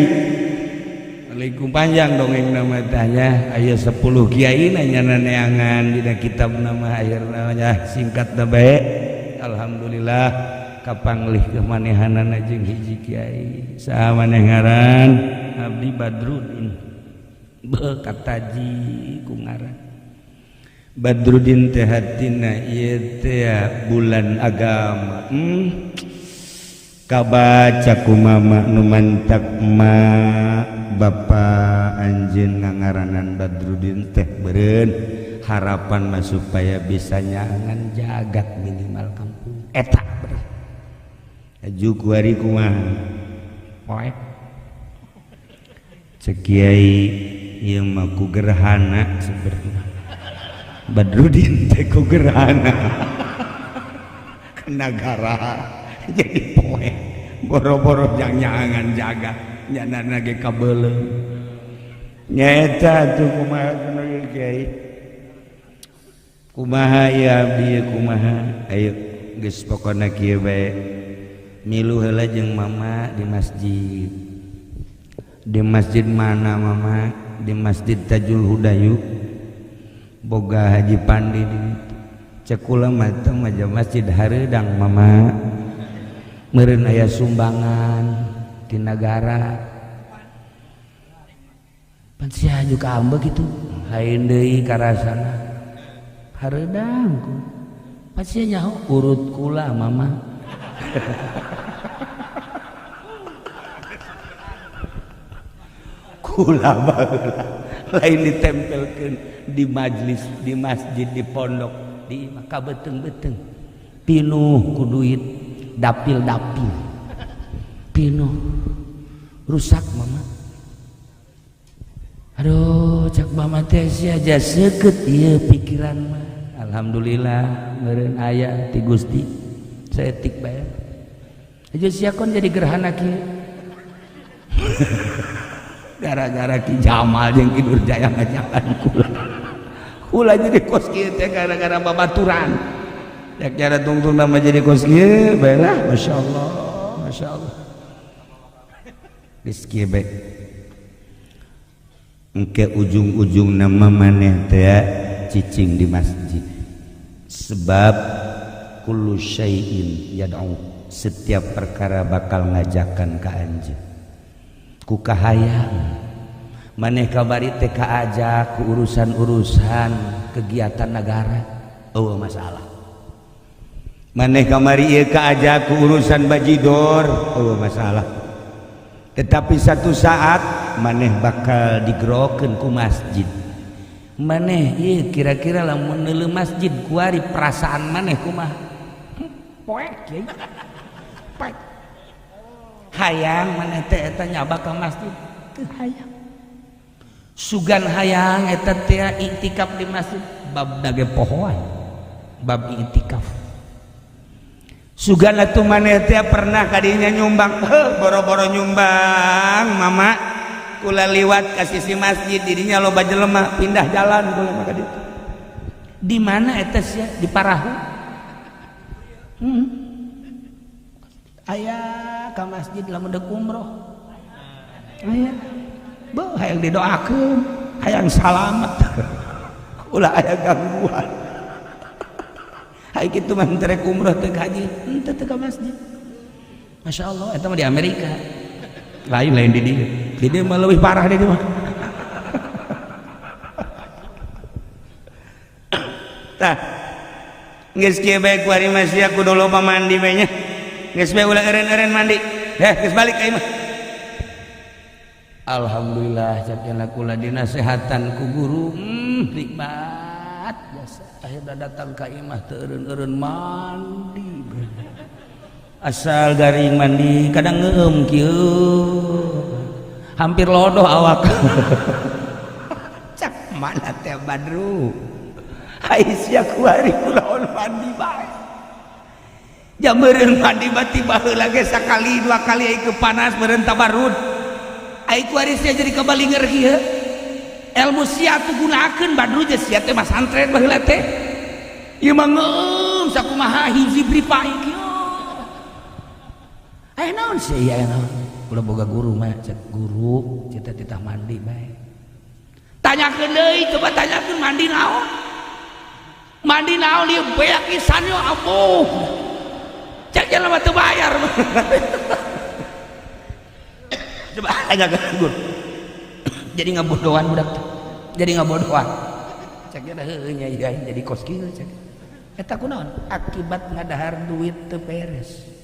Assalamualaikum panjang dongeng nama tanya aya 10 kiai nanya neangan dina kitab nama akhirna singkat bae alhamdulillah kapanglih kemanehanana jeung hiji kiai saha maneh ngaran Abdi Badrudin kataji ku ngaran Badrudin teh hatina ieu teh bulan agama kabaca ku mama nu mantak ma bapa anjeun ngangaranan Badrudin teh beureun harapan mah supaya bisa nyangan jagat minimal kampung eta bener aju kuari kumaha poe cek kiai ieu mah ku gerhana sebenarnya Badrudin teh ku gerhana ke negara jadi poe boro-boro jang nyangan jagat nyanana ge kabeuleuh nyaeta tuh kumaha kunaon kiai kumaha ya abdi kumaha ayo geus pokona kieu bae milu heula jeung mama di masjid mana mama di masjid Tajul Hudayu boga Haji Pandi di cekula mah masjid hareudang mama meureun aya sumbangan di negara pan sia aju ka ambek kitu haeun deui karasana hareudang ku pan sia nyaho urut kula mama kula baheula lain ditempelkeun di majlis di masjid di pondok di maka beteng-beteng pinuh ku duit dapil-dapil pinuh rusak mama aduh cak mama teh sia aja seukeut ieu pikiran mah alhamdulillah meureun aya ti Gusti saeutik bae aja sia kon jadi gerhana kieu gara-gara Ki Jamal jeung Ki Nurjaya ngajakan kula jadi kos kieu teh gara-gara babaturan yak cara tungtung nama jadi kos kieu baelah masyaallah geus kieu bae engke ujung-ujung nama maneh teh cicing di masjid sebab kullu syai'in yad'u setiap perkara bakal ngajakan ka anjeun ku kahayang maneh kabari teh kaajak ku urusan-urusan kegiatan negara eueuh masalah maneh kamari ieu kaajak ku urusan bajidor eueuh masalah tetapi satu saat maneh bakal digerokeun ku masjid maneh ieu kira-kira lamun neuleuh masjid kuari perasaan maneh kumaha poek kieu poek hayang maneh teh eta nyaba ka masjid teu hayang sugan hayang eta teh iktikaf di masjid bab dage pohoan bab iktikaf sugan atuh maneh teh pernah kadinya nyumbang boro-boro nyumbang mama kula liwat ka sisi masjid didinya loba jelema pindah jalan kula mah ka ditu di mana eta sia di Parahu aya ka masjid lamun deuk umroh aya beuh hayang didoakeun hayang salamet ulah aya gangguan hay kitu mah rek umroh teh haji henteu teh ka masjid masyaallah eta mah di Amerika lain di dieu mah leuwih parah di dieu mah tah geus kieu bae ku ari masih aku dulu mandi bae nya geus bae ulah eureun-eureun mandi geus balik ka imah alhamdulillah sakena kula dinasehatan ku guru nikmat jasa akhirna datang ka imah teu eureun-eureun mandi asal garing mandi kadang ngeueum kieu hampir lodoh awak. Cak mana teh Badru Aisyah kuari kulaon mandi bae jam beureun mandi tiba heula ge sakali dua kali ai ke panas beureun tabarut ai kuari sia jadi kabalinger kieu ilmu sia tu gunakeun Badru je sia teh mah santren baheula teh ieu mah ngeum sakumaha hiji bripai kieu aya naon sih aya naon ulah boga guru mah cek guru cita titah mandi bae tanyakeun deui coba tanyakeun mandi naon ieu beak pisan yo apuh cek jelema teu bayar coba tanyakeun guru jadi ngabodohan budak teh jadi ngabodohan cek heueuh nya jadi kos kieu cek eta kunaon akibat ngadahar duit teu beres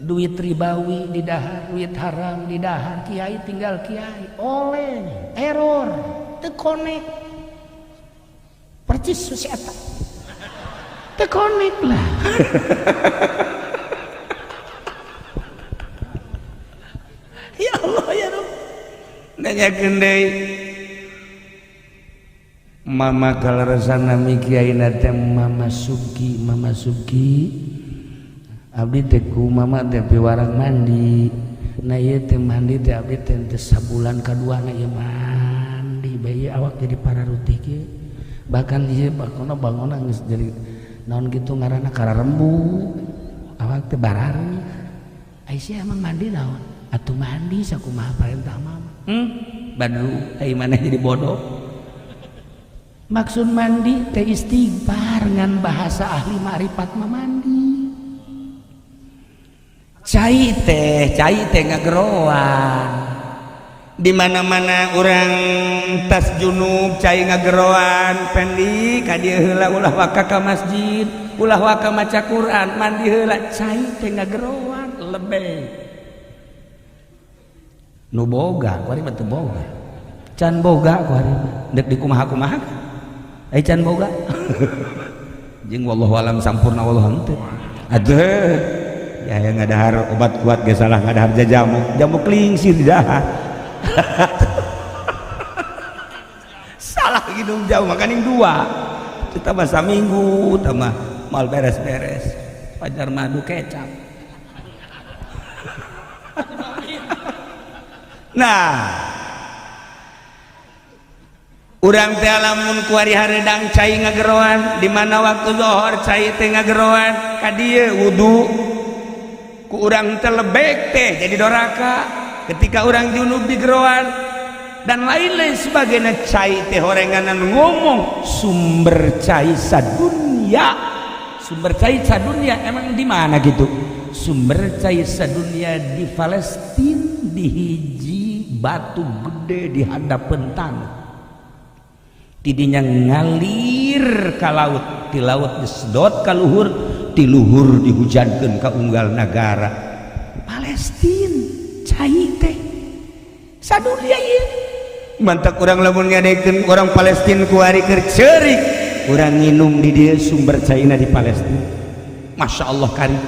duit ribawi di dahar duit haram di dahar kiai tinggal kiai oleh error teu connect percis suseta teu connect lah ya Allah ya Rabb nanyakeun deui mama kalaresana mi kiaina teh mama Sugi abdi teh ku mama teh piwarang mandi na ieu teh mandi teh abdi teh sabulan kaduana ieu mandi bae awak jadi pararuti kieu bahkan ieu bakona bangona geus jadi naon kitu ngaranna kararembu awak teh barari Aisyah emang mandi naon atuh mandi sakumaha parentah mama Badru ai maneh jadi bodoh maksud mandi teh istighfar ngan bahasa ahli makrifat mah mandi cai teh ngageroan di mana-mana orang tas junub cai ngageroan pendi ka dieu heula ulah waka ka masjid ulah waka maca Quran mandi heula cai teh ngageroan lebih nu boga kuari mah teu boga can boga kuari deuk dikumaha-kumaha ai can boga jeung wallahu alam sampurna wallahu henteu aduh ya yang ngadahar obat kuat ge salah ngadahar jamu klingsir di dahar salah hidung jauh makaning dua kita mah saminggu tambah mal beres-beres pajar madu kecap nah urang teh lamun kuari hareudang cai ngageroan di mana waktu zuhur cai teh ngageroan ka dieu wudu ku urang teh lebek teh jadi doraka ketika urang junub di geroan dan lain-lain sebagainya cai teh horenganan ngomong sumber cai sadunya emang di mana gitu sumber cai sadunya di Palestina di hiji batu gede di hadapan tanah tidinya ngalir ka laut di laut disedot ka luhur di luhur dihujankeun ka unggal nagara Palestina cai teh sadunya ieu mantak urang lamun ngadekeun orang Palestina kuari keur ceurik urang nginum di dieu sumber caina di Palestina Masya Allah karim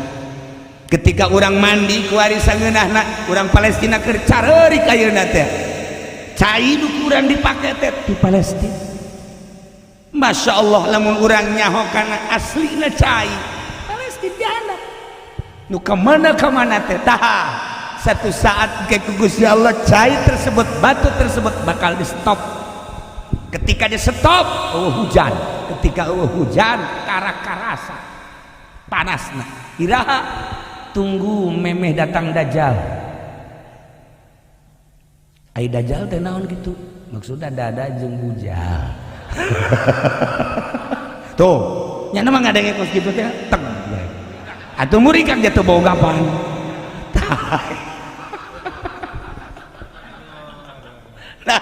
ketika urang mandi kuari sangeunahna urang Palestina keur careurik ayeuna teh cai nu urang dipake teh di Palestina Masya Allah lamun urang nyaho kana aslina cai Palestina dihandap nu kamana teh taha satu saat ke Gusti Allah cai tersebut batu tersebut bakal di stop ketika di stop hujan ketika hujan karak-karasa panasna iraha tunggu memeh datang Dajjal ai Dajjal teh naon gitu maksudna dada jeung bujal tuh nya mah ngadenge kos kitu teh teng atuh murid kan jatuh boga pan nah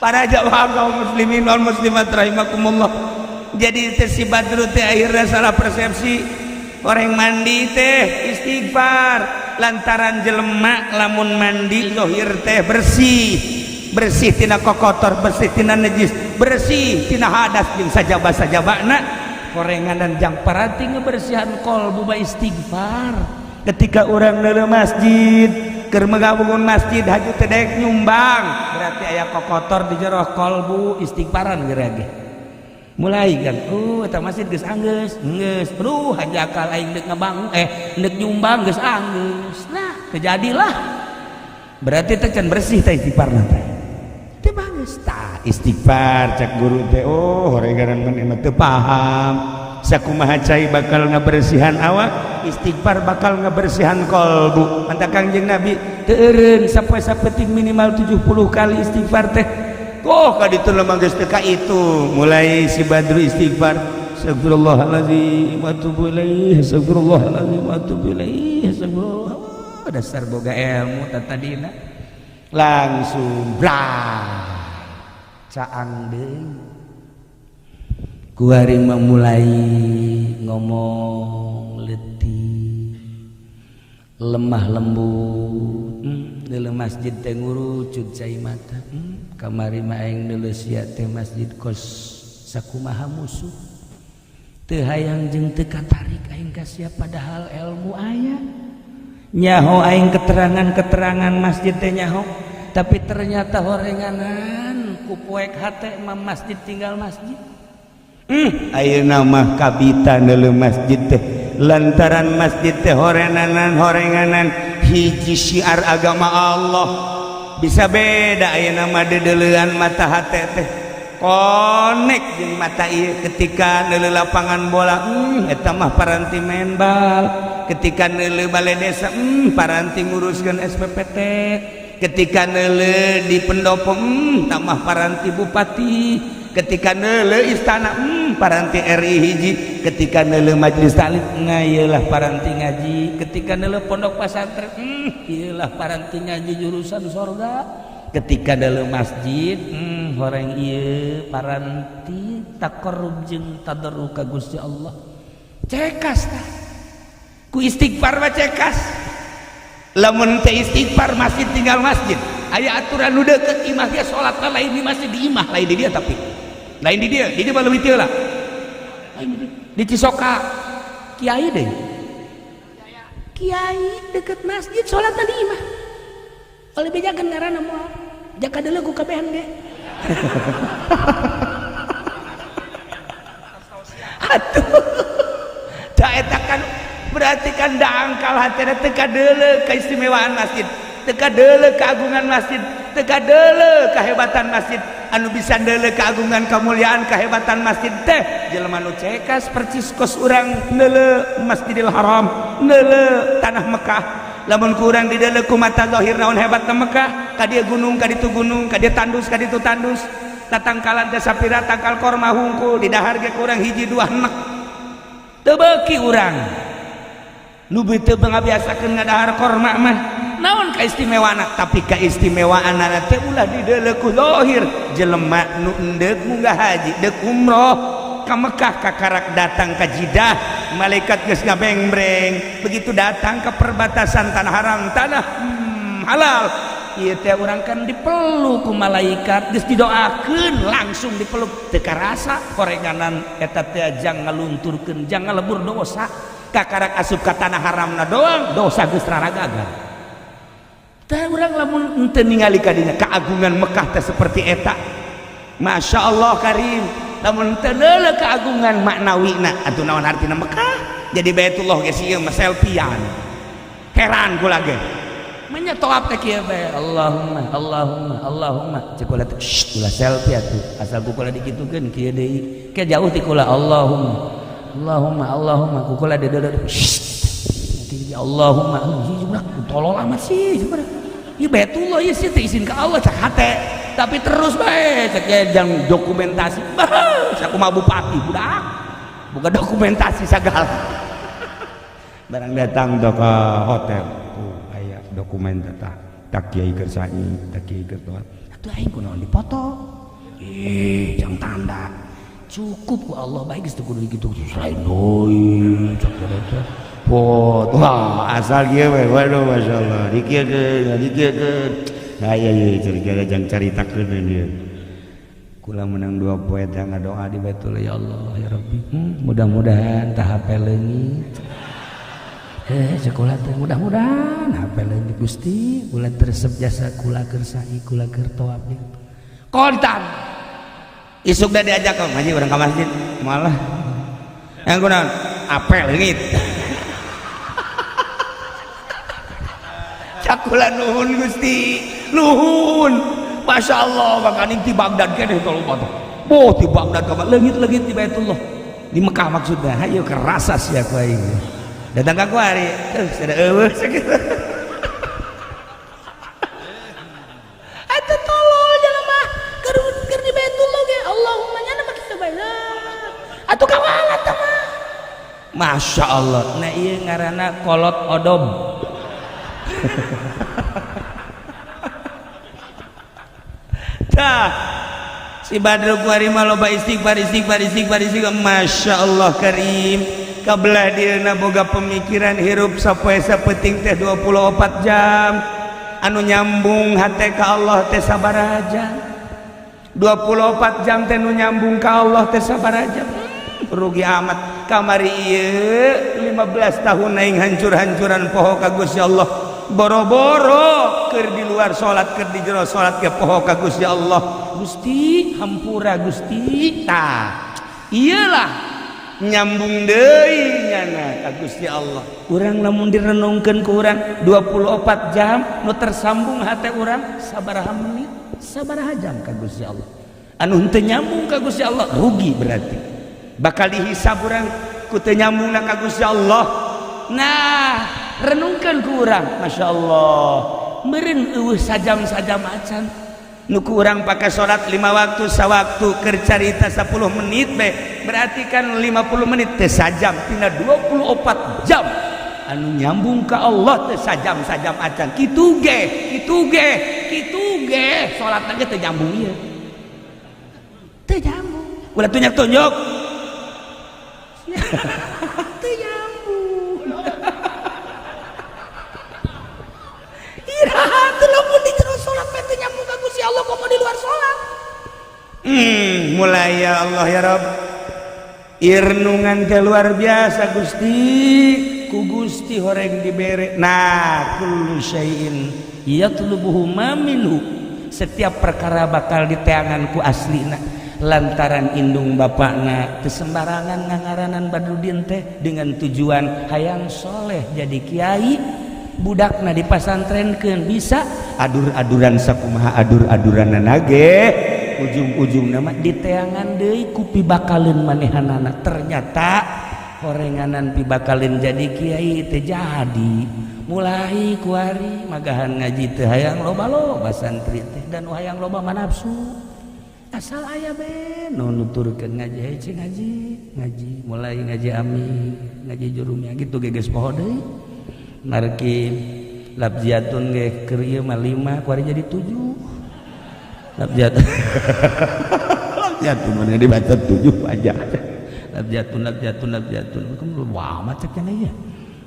para jamaah kaum muslimin wal muslimat rahimakumullah jadi teh si Badru teh akhirnya salah persepsi orang mandi teh istighfar lantaran jelema lamun mandi zahir teh bersih tina kokotor bersih tina najis bersih tina hadas jeung sajaba-sajabana korenganan jang parati ngebersihan kolbu ba istighfar ketika orang dari masjid keur megabungun masjid haju teu daek nyumbang berarti aya kokotor di jero kolbu istighfaran gerage mulai kan eta masjid geus anggeus geus haji akal aing deuk ngabangun deuk nyumbang geus anggeus nah terjadilah berarti teh can bersih teh istighfarna teh teu bagus tah istighfar cak guru teh horegaran maneh teu paham sakumaha cai bakal ngabersihan awak istighfar bakal ngabersihan kolbu mantap Kangjeng Nabi teu eureun sapoe-sapeting minimal 70 kali istighfar teh ka ditu lemah geus teu ka itu mulai si Badru istighfar astagfirullahalazim wa atubu ilaih astagfirullahalazim wa atubu ilaih astagfirullah dasar boga ilmu tadina langsung blah caang deui kuari memulai ngomong letih lemah lembut dalam masjid teh ngurucut cai mata kamari mah aing deuleu sia teh masjid kos sakumaha musuh teu hayang jeung teu katarik aing ka sia padahal ilmu aya nyaho aing keterangan masjid teh nyaho tapi ternyata horenganan ku poek hate mah masjid tinggal masjid ayeuna mah kabita neuleuh masjid teh lantaran masjid teh horenganan hiji syiar agama Allah bisa beda ayeuna mah dedeleuan mata hate teh konek jeung mata ieu ketika neuleuh lapangan bola eta mah paranti main bal ketika neuleuh balai desa paranti nguruskeun SPPT ketika neuleuh di pendopo tamah paranti bupati ketika neuleuh istana paranti RI hiji ketika neuleuh majelis taklim ieulah paranti ngaji ketika neuleuh pondok pesantren ieulah paranti ngaji jurusan sorga ketika neuleuh masjid horeng ieu paranti taqarrub jeung tadarruk ka Gusti Allah cekas tah ku istighfar mah cekas lamun teh istighfar masjid tinggal masjid aya aturan nu deukeut imah ge salatna lain di masjid di imah lain di dia tapi lain di dia mah leuwih teu lah di Cisoka kiai deh kiai deket masjid salatna di imah oleh bejakeun ngaranna moal jaka deuleu ku kabehan ge atuh da eta kan berarti kan dangkal hatena teu kadeuleu keistimewaan masjid teu kadeuleu keagungan masjid teu kadeuleu kahebatan masjid anu bisa deuleu keagungan kemuliaan kehebatan masjid teh jelema nu cekas percis kos urang deuleu Masjidil Haram deuleu tanah Mekah lamun ku urang dideuleu ku mata zahir naon hebatna Mekah ka dieu gunung ka ditu gunung ka dieu tandus ka ditu tandus tatangkalan teh sapira tangkal korma hungkul di dahar ge ku urang hiji dua enek teu beuki urang nu teu ngabiasakeun ngadahar korma mah naon kaistimewaana tapi kaistimewaanna teh ulah dideuleu ku zahir jelema nu endeuk munggah haji deuk umroh ka Mekah kakarak datang ka Jeddah malaikat geus ngabengbreng begitu datang ke perbatasan tanah haram tanah halal ieu teh urang kan dipeluk ku malaikat geus didoakeun langsung dipeluk teu karasa korenganan eta teh jang ngalunturkeun jang ngalebur dosa kakarak asup ka tanah haramna doang dosa geus raragagan teh urang lamun teu ningali kadinya keagungan Mekah teh seperti eta Masya Allah karim lamun teu deuleu keagungan maknawina atuh naon artina Mekah jadi Baitullah geus ieu mah selfiean heran kula ge manya toab teh kieu bae Allahumma cek kula teh ulah selfie atuh asal kula digitukeun kieu deui ke jauh ti kula Allahumma kukula de Allahumma tolol amat sih sebenarnya ieu Baitullah ieu sih izin ka Allah cak hate tapi terus bae cek jang dokumentasi sakumaha bupati budak buka dokumentasi sagala barang datang ke hotel aya dokumen tah tak kieu keur saing tak kieu keur doa atuh aing kunaon dipoto jang tanda cukup ku Allah baik geus teu kudu kitu lain deui cak eta pot wah asal kieu we waduh masyaallah dikiekeun aya ieu cerita jang caritakeun dieu kula menang 2 poe teh ngadoa di Baitullah ya Allah ya Rabbi mudah-mudahan tah hape leungit sekolah teh mudah-mudahan hafal di Gusti ulah teresep jasa kula keur sa'i kula keur tawaf kontan isuk dah diajak ke ngaji urang ka masjid malah yang kunaon apel leungit cak kula nuhun Gusti nuhun masyaallah makaning ti Baghdad keneh tong foto boh ti Baghdad ka leungit-leungit di Baitullah di Mekah maksudnya hayu kerasa sia ku aing datang ka kuari sada eueuh sakitu atuh tolol jelema keur di Baitullah ge Allahumma nya mah kitu bae atuh kawalat tah mah masyaallah nah ieu ngaranna kolot odob tah si Badrul kuari mah loba istighfar Masya Allah karim kabelah dieuna boga pemikiran hirup sapoe sapeting teh 24 jam anu nyambung hate ka Allah teh sabaraha jam 24 jam teh nu nyambung ka Allah teh sabaraha jam rugi amat kamari ieu 15 tahun aing hancur-hancuran poho ka Gusti Allah boro-boro keur di luar salat keur di jero salat ke poho ka Gusti Allah Gusti hampura Gusti tah iyalah nyambung deui nyana ka Gusti Allah urang lamun direnungkeun ku urang 24 jam nu tersambung hate urang sabaraha menit sabaraha jam ka Gusti Allah anu henteu nyambung ka Gusti Allah rugi berarti bakal dihisab urang ku teu nyambungna ka Gusti Allah nah renungkeun ku urang Masya Allah meureun eueuh sajam-sajam acan nu ku urang pake salat 5 waktu sawaktu keur carita 10 menit be berarti kan 50 menit teh sajam tina 24 jam anu nyambung ka Allah teh sajam-sajam acan kitu ge salat ge teu nyambung ieu teu nyambung ulah tunjuk teu nyambung iraha teu lamun di jero salat teh nyambung ka Gusti Allah komo di luar salat mulai ya Allah ya Rabb irnungan ke luar biasa Gusti ku Gusti horeng dibere nah kullu syai'in yatlubuhu ma minhu setiap perkara bakal diteangan ku aslina lantaran indung bapakna teu sembarangan ngangaranan Badrudin teh dengan tujuan hayang soleh jadi kiai budakna dipasantrenkeun bisa adur-aduran sakumaha adur-aduranana ge ujung-ujung nama diteangan deui ku pibakaleun manehanana ternyata horenganan pibakaleun jadi kiai teh jadi mulai kuari magahan ngaji teh hayang loba-loba santri teh dan hayang loba manapsu asal aya be nu nuturkeun ngaji hece ngaji mulai ngaji ami ngaji jurumnya gitu geges poho deui marki labziatun ge keur ieu mah 5 kuari jadi 7 labziatun mana dibaca 7 aja labziatun kamu wah macet kan ya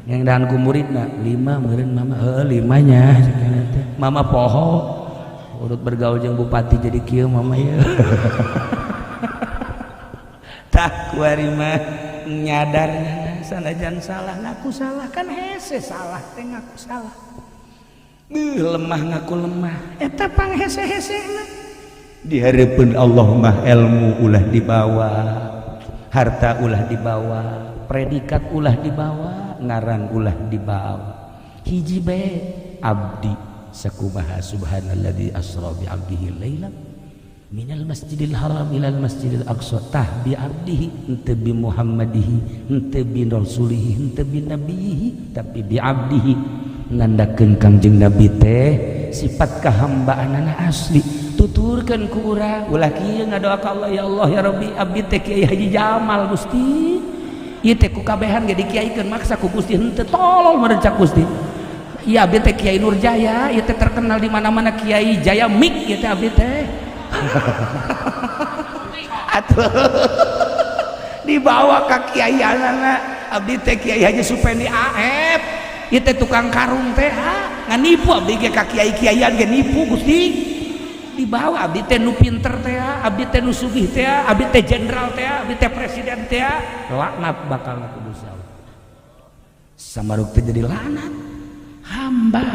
yang dahan ku muridna 5 meureun mama 5 nya sakana teh mama poho urut bergaul jeung bupati jadi kieu mama ya tah kuari mah nyadarnya sanajan salah ngaku salah kan hese salah teh ngaku salah lemah ngaku lemah eta pang hese-hesena di hareupeun Allah mah ilmu ulah dibawa harta ulah dibawa predikat ulah dibawa ngaran ulah dibawa hiji bae abdi sakumaha subhanalladzi asra bi abdihi lailan minal masjidil haram ilal masjidil aqsa tah bi abdihi henteu bi muhammadihi henteu bi rasulihi henteu bi nabihi tapi bi abdihi nandakeun kangjeng nabi teh sifat kahambaanana asli tuturkeun ku urang ulah kieu ngadoa ka Allah ya Allah ya Rabbi abdi teh Kiai Haji Jamal Gusti ieu teh ku kabehan ge dikiaikeun maksa ku Gusti henteu tolol merencak Gusti iya abdi teh Kiai Nurjaya ieu teh terkenal di mana-mana Kiai Jaya Mik ieu teh abdi teh atuh dibawa ka kiai anana abdi teh Kiai Haji Supeni Aep ieu teh tukang karung teh ngan nipu abdi ge ka kiai-kiaian ge nipu Gusti dibawa abdi teh nu pinter teh abdi teh nu sugih teh abdi teh jenderal teh abdi teh presiden teh laknat bakal ku Gusti Allah samaruk teh jadi lanat hamba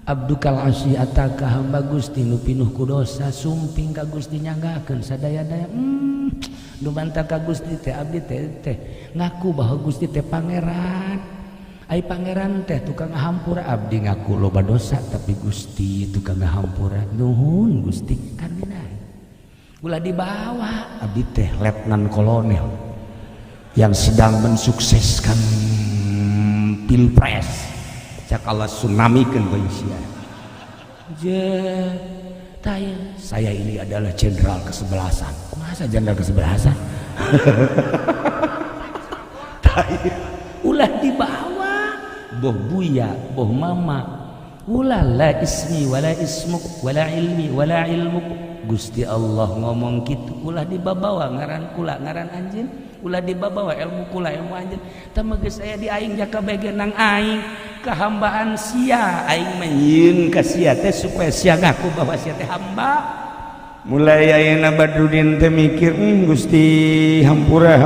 abdukal asyiata ka hamba Gusti nu pinuh ku dosa sumping ka Gusti nyanggakeun sadaya-daya nu bantah ka Gusti teh abdi teh ngaku bahwa Gusti teh pangeran ai pangeran teh tukang ngahampura abdi ngaku loba dosa tapi Gusti tukang ngahampura nuhun Gusti kan dina ulah dibawa abdi teh letnan kolonel yang sedang mensukseskan pilpres cak Allah tsunamikeun bae sia saya ini adalah jenderal kesebelasan masa jenderal kesebelasan ulah dibawa boh buya boh mama ulah la ismi wala ismuk wala ilmi wala ilmuk Gusti Allah ngomong gitu ulah dibawa ngaran kula ngaran anjeun ulah dibawa ilmu kula ilmu anjeun tah geus aya di aing jaka bagian nang aing kehambaan sia aing menyeun ka sia teh supaya sia ngaku bahwa sia teh hamba mulai ayeuna Badrudin teh mikir Gusti hampura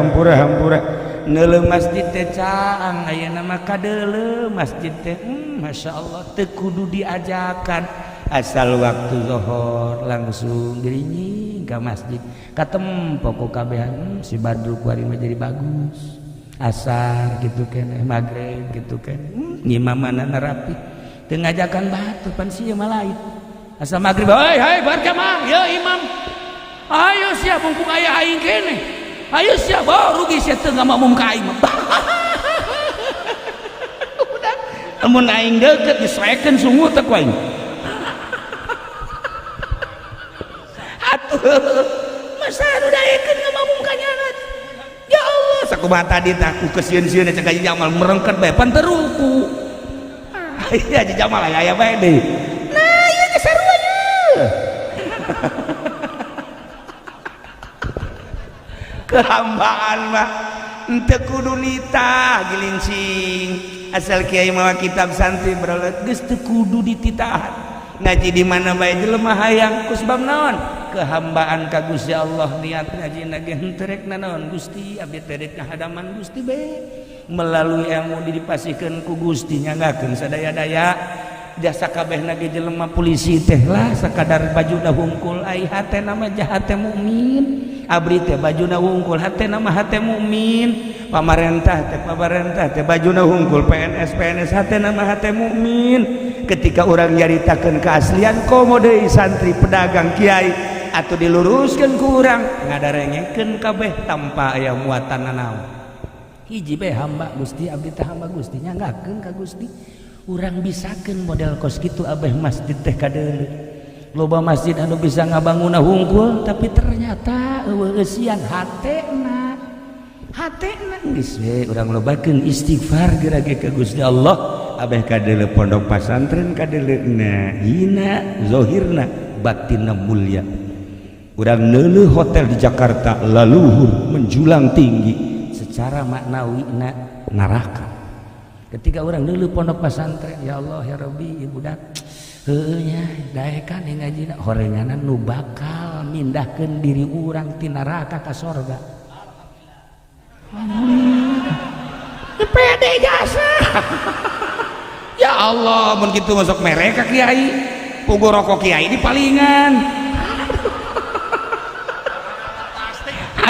neuleuh masjid teh caang ayeuna mah kadeuleuh masjid teh masyaallah teu kudu diajakan asal waktu zuhur langsung dirinyi ke masjid katempo ku kabehan si Badru kuari mah jadi bagus asar gitu kan maghrib gitu kan ngimamana rapi teu ngajakan batu pan sieu mah lain asa maghrib hai berjamaah ya imam ayo sia mumpung aya aing kene ayo sia bawa rugi sia teu ngamamum ka aing mah udah amun aing deukeut diserekeun sungut teh ku aing masa anu daekeun ngamamum ka nyangat ya Allah sakumaha tadi tah ku kesieun-sieun cek Haji Jamal merengket bae pan teu ruku aya Haji Jamal aya bae deui nah ieu ge saruanya kehambaan mah henteu kudu nitah gilincing asal kiai mawa kitab santri berolet geus teu kudu dititahan ngaji di mana bae jelema hayang ku sebab naon kehambaan ka Gusti Allah niat ngajina ge henteu rek naon Gusti abdi teh rek ngahadaman Gusti bae melalui ilmu dipasihkeun ku Gusti nyanggakeun sadaya-daya jasa kabehna ge jelema polisi teh lah sakadar bajuna hungkul ai hatena mah jahat teh mukmin abdi teh bajuna hungkul hatena mah hate mukmin pamarentah teh bajuna hungkul PNS hatena mah hate mukmin ketika orang nyaritakeun keaslian komo deui santri pedagang kiai atuh diluruskeun ku urang ngadarengekeun kabeh tanpa aya muatan nanaon hiji bae hamba Gusti abdi teh hamba Gusti nyanggakeun ka Gusti urang bisakeun model kos kitu abeh masjid teh kadeuleu loba masjid anu bisa ngabangunna hungkul tapi ternyata eueuh eusian hatena geus we urang lobakeun istighfar gerage ka Gusti Allah abeh kadeuleu pondok pasantren kadeuleuna hina zahirna batinna mulia urang neuleuh hotel di Jakarta laluhur menjulang tinggi secara maknawina neraka ketika orang dulu pondok pesantren ya Allah ya Rabbi budak heueuh nya daekan ngajina horenganan nu bakal mindahkeun diri urang ti neraka ka surga alhamdulillah pede jasa ya Allah mun kitu masuk mereka kiai pugu rokok kiai di palingan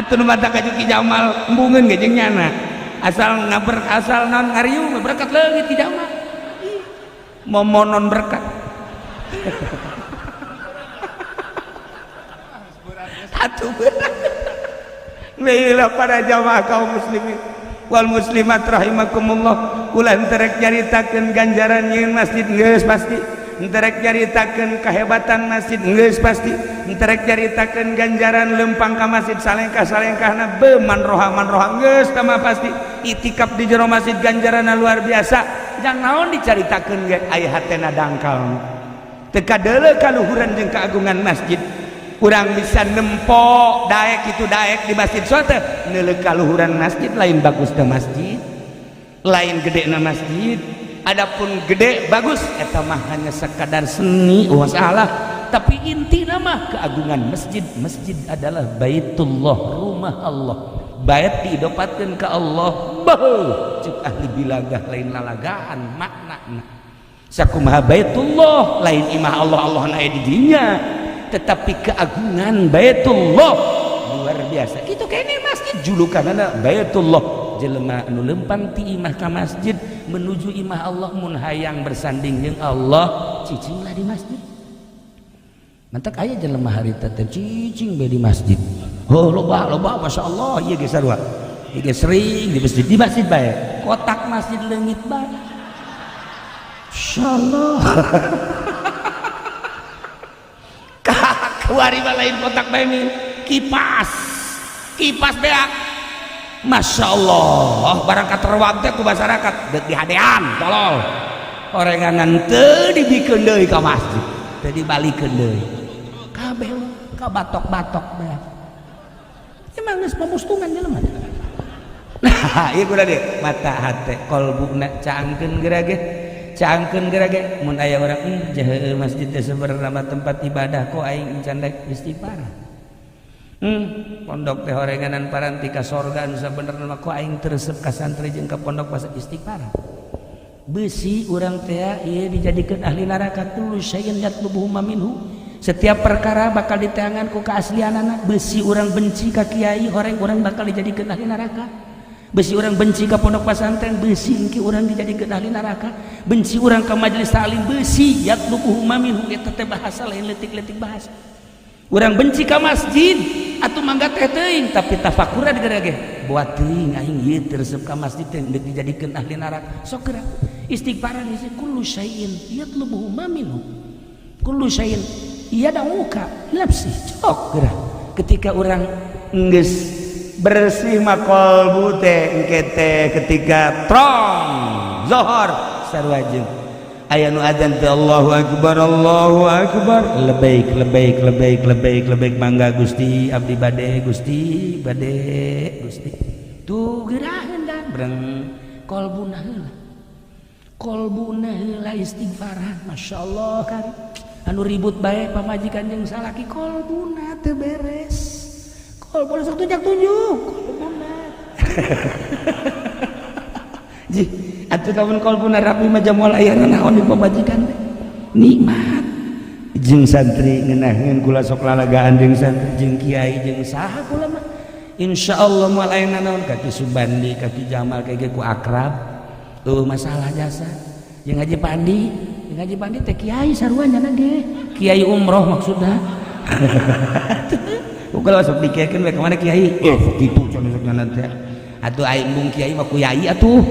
atuh nu mata ka Juki Jamal embungeun ge jeung nyana asal non ngariung berkat leungit tidak mah momonon berkat atuh Lila para jamaah kaum muslimin wal muslimat rahimakumullah ulah terek nyaritakeun ganjaran nyeun masjid geus pasti terek nyaritakeun kahebatan masjid geus pasti terek nyaritakeun ganjaran lempang ka masjid salengkah-salengkahna be manroha geus tah mah pasti itikaf di jero masjid ganjaranna luar biasa jang naon dicaritakeun ge aya hatena dangkal teu kadeuleu kaluhuran jeung keagungan masjid urang bisa nempo daek itu daek di masjid sote neuleuh kaluhuran masjid lain bagusna masjid lain gedena masjid adapun gede bagus eta mah hanya sekadar seni wasalah tapi intina mah keagungan masjid adalah baitullah rumah Allah bait diidopatkeun ka Allah beuh cek ahli bilagah lain lalagaan maknana sakumaha baitullah lain imah Allah Allah na di dinya tetapi keagungan baitullah luar biasa kitu kene masjid julukanana baitullah jelema anu lempang ti imah ka masjid menuju imah Allah mun hayang bersanding jeung Allah cicinglah di masjid mantak aya jelema harita teh cicing bae di masjid oh loba masyaallah ieu ge sarua ieu ge sering di masjid bae kotak masjid leungit bae insyaallah kuari lain kotak bae kipas beak Masya Allah barang katerwag teh ku masyarakat deuk dihadean tolol orengangan teu dibikeun deui ka masjid teu dibalikeun deui kabeh ka batok-batok beak emang geus pamustungan jelema nah ieu kudu deui mata hate kolbuna caangkeun gerage mun aya urang jeuh masjid teh sebenarnya tempat ibadah kok aing can rek istighfar pondok teh horenganan paranti ka sorga anu sabenerna kok aing teresep ka santri jeung ka pondok pas istighfar beusi urang teh ieu dijadikeun ahli neraka tulus sayan yatlubuhu minhu setiap perkara bakal diteangan ku keaslianana beusi urang benci ka kiai horeng urang bakal dijadikeun ahli neraka beusi urang benci ka pondok pesantren beusi engke urang dijadikeun ahli neraka benci urang ka majelis taklim beusi yatlubuhu minhu eta teh bahasa lain leutik-leutik bahasa urang benci ka masjid atuh mangga teh teuing tapi tafakura digerage buat teuing aing ieu teresep ka masjid teh deuk dijadikeun ahli neraka sok geura istighfaran ieu kullu syai'in yatlubuhu minhu kullu syai'in yad'uka nafsi sok geura ketika urang geus bersih makolbu teh engke teh ketika trong zuhur sarua jeung aya nu adzan teh Allahu akbar lebaik mangga Gusti abdi bade Gusti tuh gerahan dan breng kolbuna heula istighfaran masyaallah kan anu ribut bae pamajikan jeung salaki kolbuna teu beres kolbuna sok tunjuk kolbuna atuh kawan kolbuna rapi mah moal aya naon di pamajikan teh nikmat jeung santri ngeunaheun kula sok lalagaan jeung santri jeung kiai jeung saha kula mah insyaallah moal aya naon ka Ki Subandi ka Ki Jamal kage ku akrab masalah jasa jeung Haji Pandi teh kiai sarua nya ge kiai umroh maksudna ugal sok dikekeun we ka mana kiai kitu cenah sok nyana teh atuh aing mung kiai mah ku yai atuh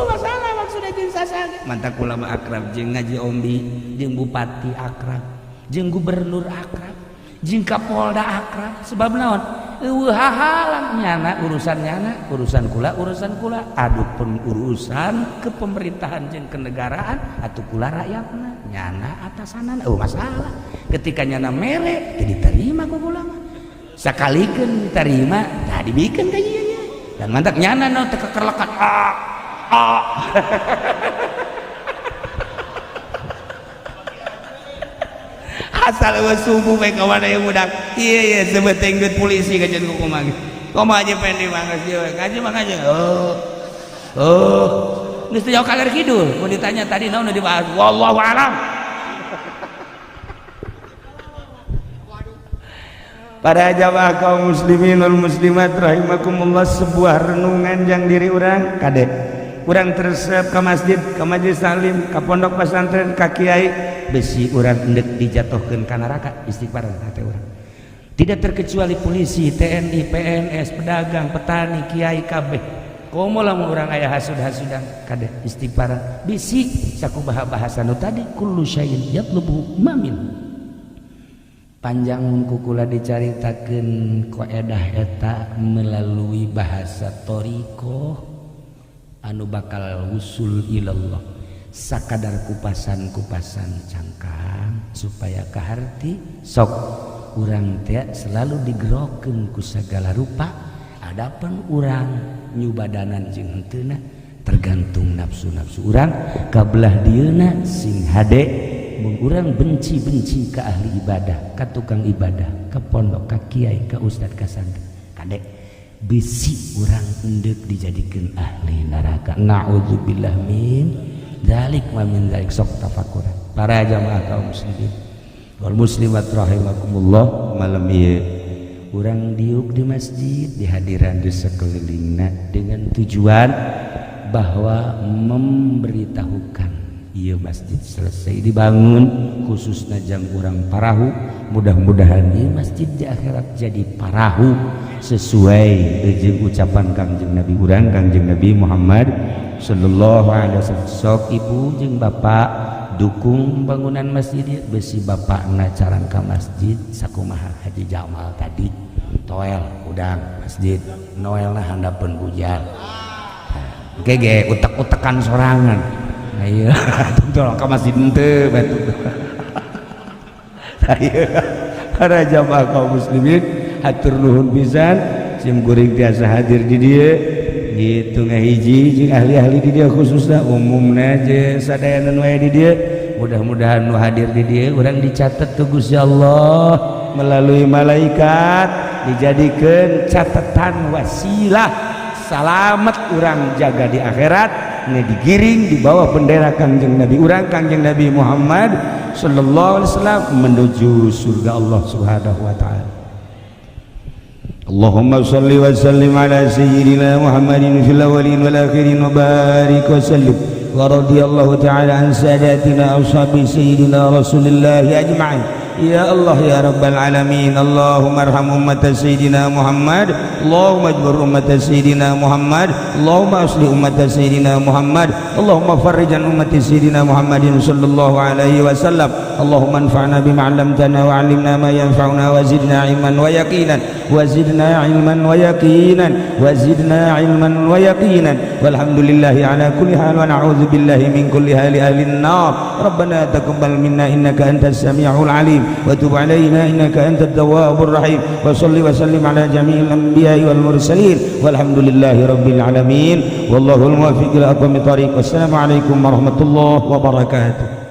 masalah maksudnya jeung sasana mantap kula mah akrab jeung Ngaji Ombi jeung Bupati akrab jeung Gubernur akrab jeung Kapolda akrab sebab naon eueuh hahalang nyana urusan kula adupun urusan kepemerintahan jeung kenegaraan atuh kula rakyatna nyana atasanana masalah ketika nyana mere teu diterima ku kula mah sakalikeun diterima tah dibikeun ka ieu dan mantak nyana no teu kekerlekan asal eueuh subuh bae ka mana yang budak ieu sebeteng duit polisi ka jeung kumaha kumaha aja pendi mangga ieu ngaji mah ngaji geus teu jauh kaler kidul mun ditanya tadi naon dibahas wallahu alam. Para jamaah kaum muslimin wal muslimat rahimakumullah, sebuah renungan yang diri orang kadek urang teresep ka masjid, ka majelis taklim, ka pondok pesantren, ka kiai besi urang hendak dijatuhkeun ka neraka istighfar hate urang. Tidak terkecuali polisi, TNI, PNS, pedagang, petani, kiai kabeh. Komo lamun urang aya hasud-hasudan kadek istighfar bisi sakumaha bahasa nu tadi kullu syai'in yatlubu mamin. Panjang kukula dicaritakeun qaedah eta melalui bahasa toriko anu bakal usul ilallah sakadar kupasan-kupasan cangkang supaya kaharti sok urang teh selalu digerokeun ku sagala rupa adapun urang nyubadanan jeung henteuna tergantung nafsu-nafsu urang kabelah dieuna sing hade. Mun urang benci-benci ka ahli ibadah, ka tukang ibadah, ka pondok, ka kiai, ka ustad, ka santri, kadek besi urang endek dijadikan ahli neraka. Na'udzubillah min dzalik wa min dzalik. Sok tafakuran para jamaah kaum muslimin wal muslimat rahimakumullah. Malam ieu urang diuk di masjid di hadiran di sekelilingna dengan tujuan bahwa memberitahukan ieu masjid selesai dibangun khususnya jang urang parahu. Mudah-mudahan ieu masjid di akhirat jadi parahu sesuai jeung ucapan Kangjeng Nabi urang Kangjeng Nabi Muhammad sallallahu alaihi wasallam. Sok ibu jeung bapak dukung bangunan masjid besi bapakna caran ka masjid sakumaha Haji Jamal tadi toel udang masjid noelna handapeun bujal ge utek-utekan sorangan. Ayo tolong ka masjid henteu batu. Ayo para jamaah kaum muslimin hatur nuhun pisan sim kuring tiasa hadir di dieu gitu ngahiji jeung ahli-ahli di dieu khususna umumna jeung sadayana nu aya di dieu. Mudah-mudahan nu hadir di dieu urang dicatet ku Gusti Allah melalui malaikat dijadikeun catatan wasilah salamet urang jaga di akhirat ini digiring di bawah bendera Kangjeng Nabi urang Kangjeng Nabi Muhammad sallallahu alaihi wasallam menuju surga Allah Subhanahu wa taala. Allahumma shalli wa sallim ala sayyidina Muhammadin fil awwalin wal akhirin wa barik wa sallim wa radiyallahu ta'ala an sadatina ashabi sayyidina Rasulillah ajma'in. Ya Allah ya Rabbal Alamin. Allahumma arham ummat Sayyidina Muhammad. Allahumma ajbur ummat Sayyidina Muhammad. Allahumma aslih ummat Sayyidina Muhammad. Allahumma farrijan ummat Sayyidina Muhammadin sallallahu alaihi wasallam. Allahumma anfa'na bima 'allamtana wa 'allimna ma yanfa'una wa zidna ilman wa yaqinan wa zidna ilman wa yaqinan wa zidna ilman wa yaqinan walhamdulillahi ala kulli hal wa na'udzu billahi min kulli hali ahli an-nar. Rabbana taqabbal minna innaka antas samiul alim wa tub alaina innaka antat tawwabur rahim wa shalli wa sallim ala jami'il anbiya'i wal mursalin walhamdulillahi rabbil alamin wallahu al muwaffiq ila aqwamit thariq. Wassalamu alaikum warahmatullahi wabarakatuh.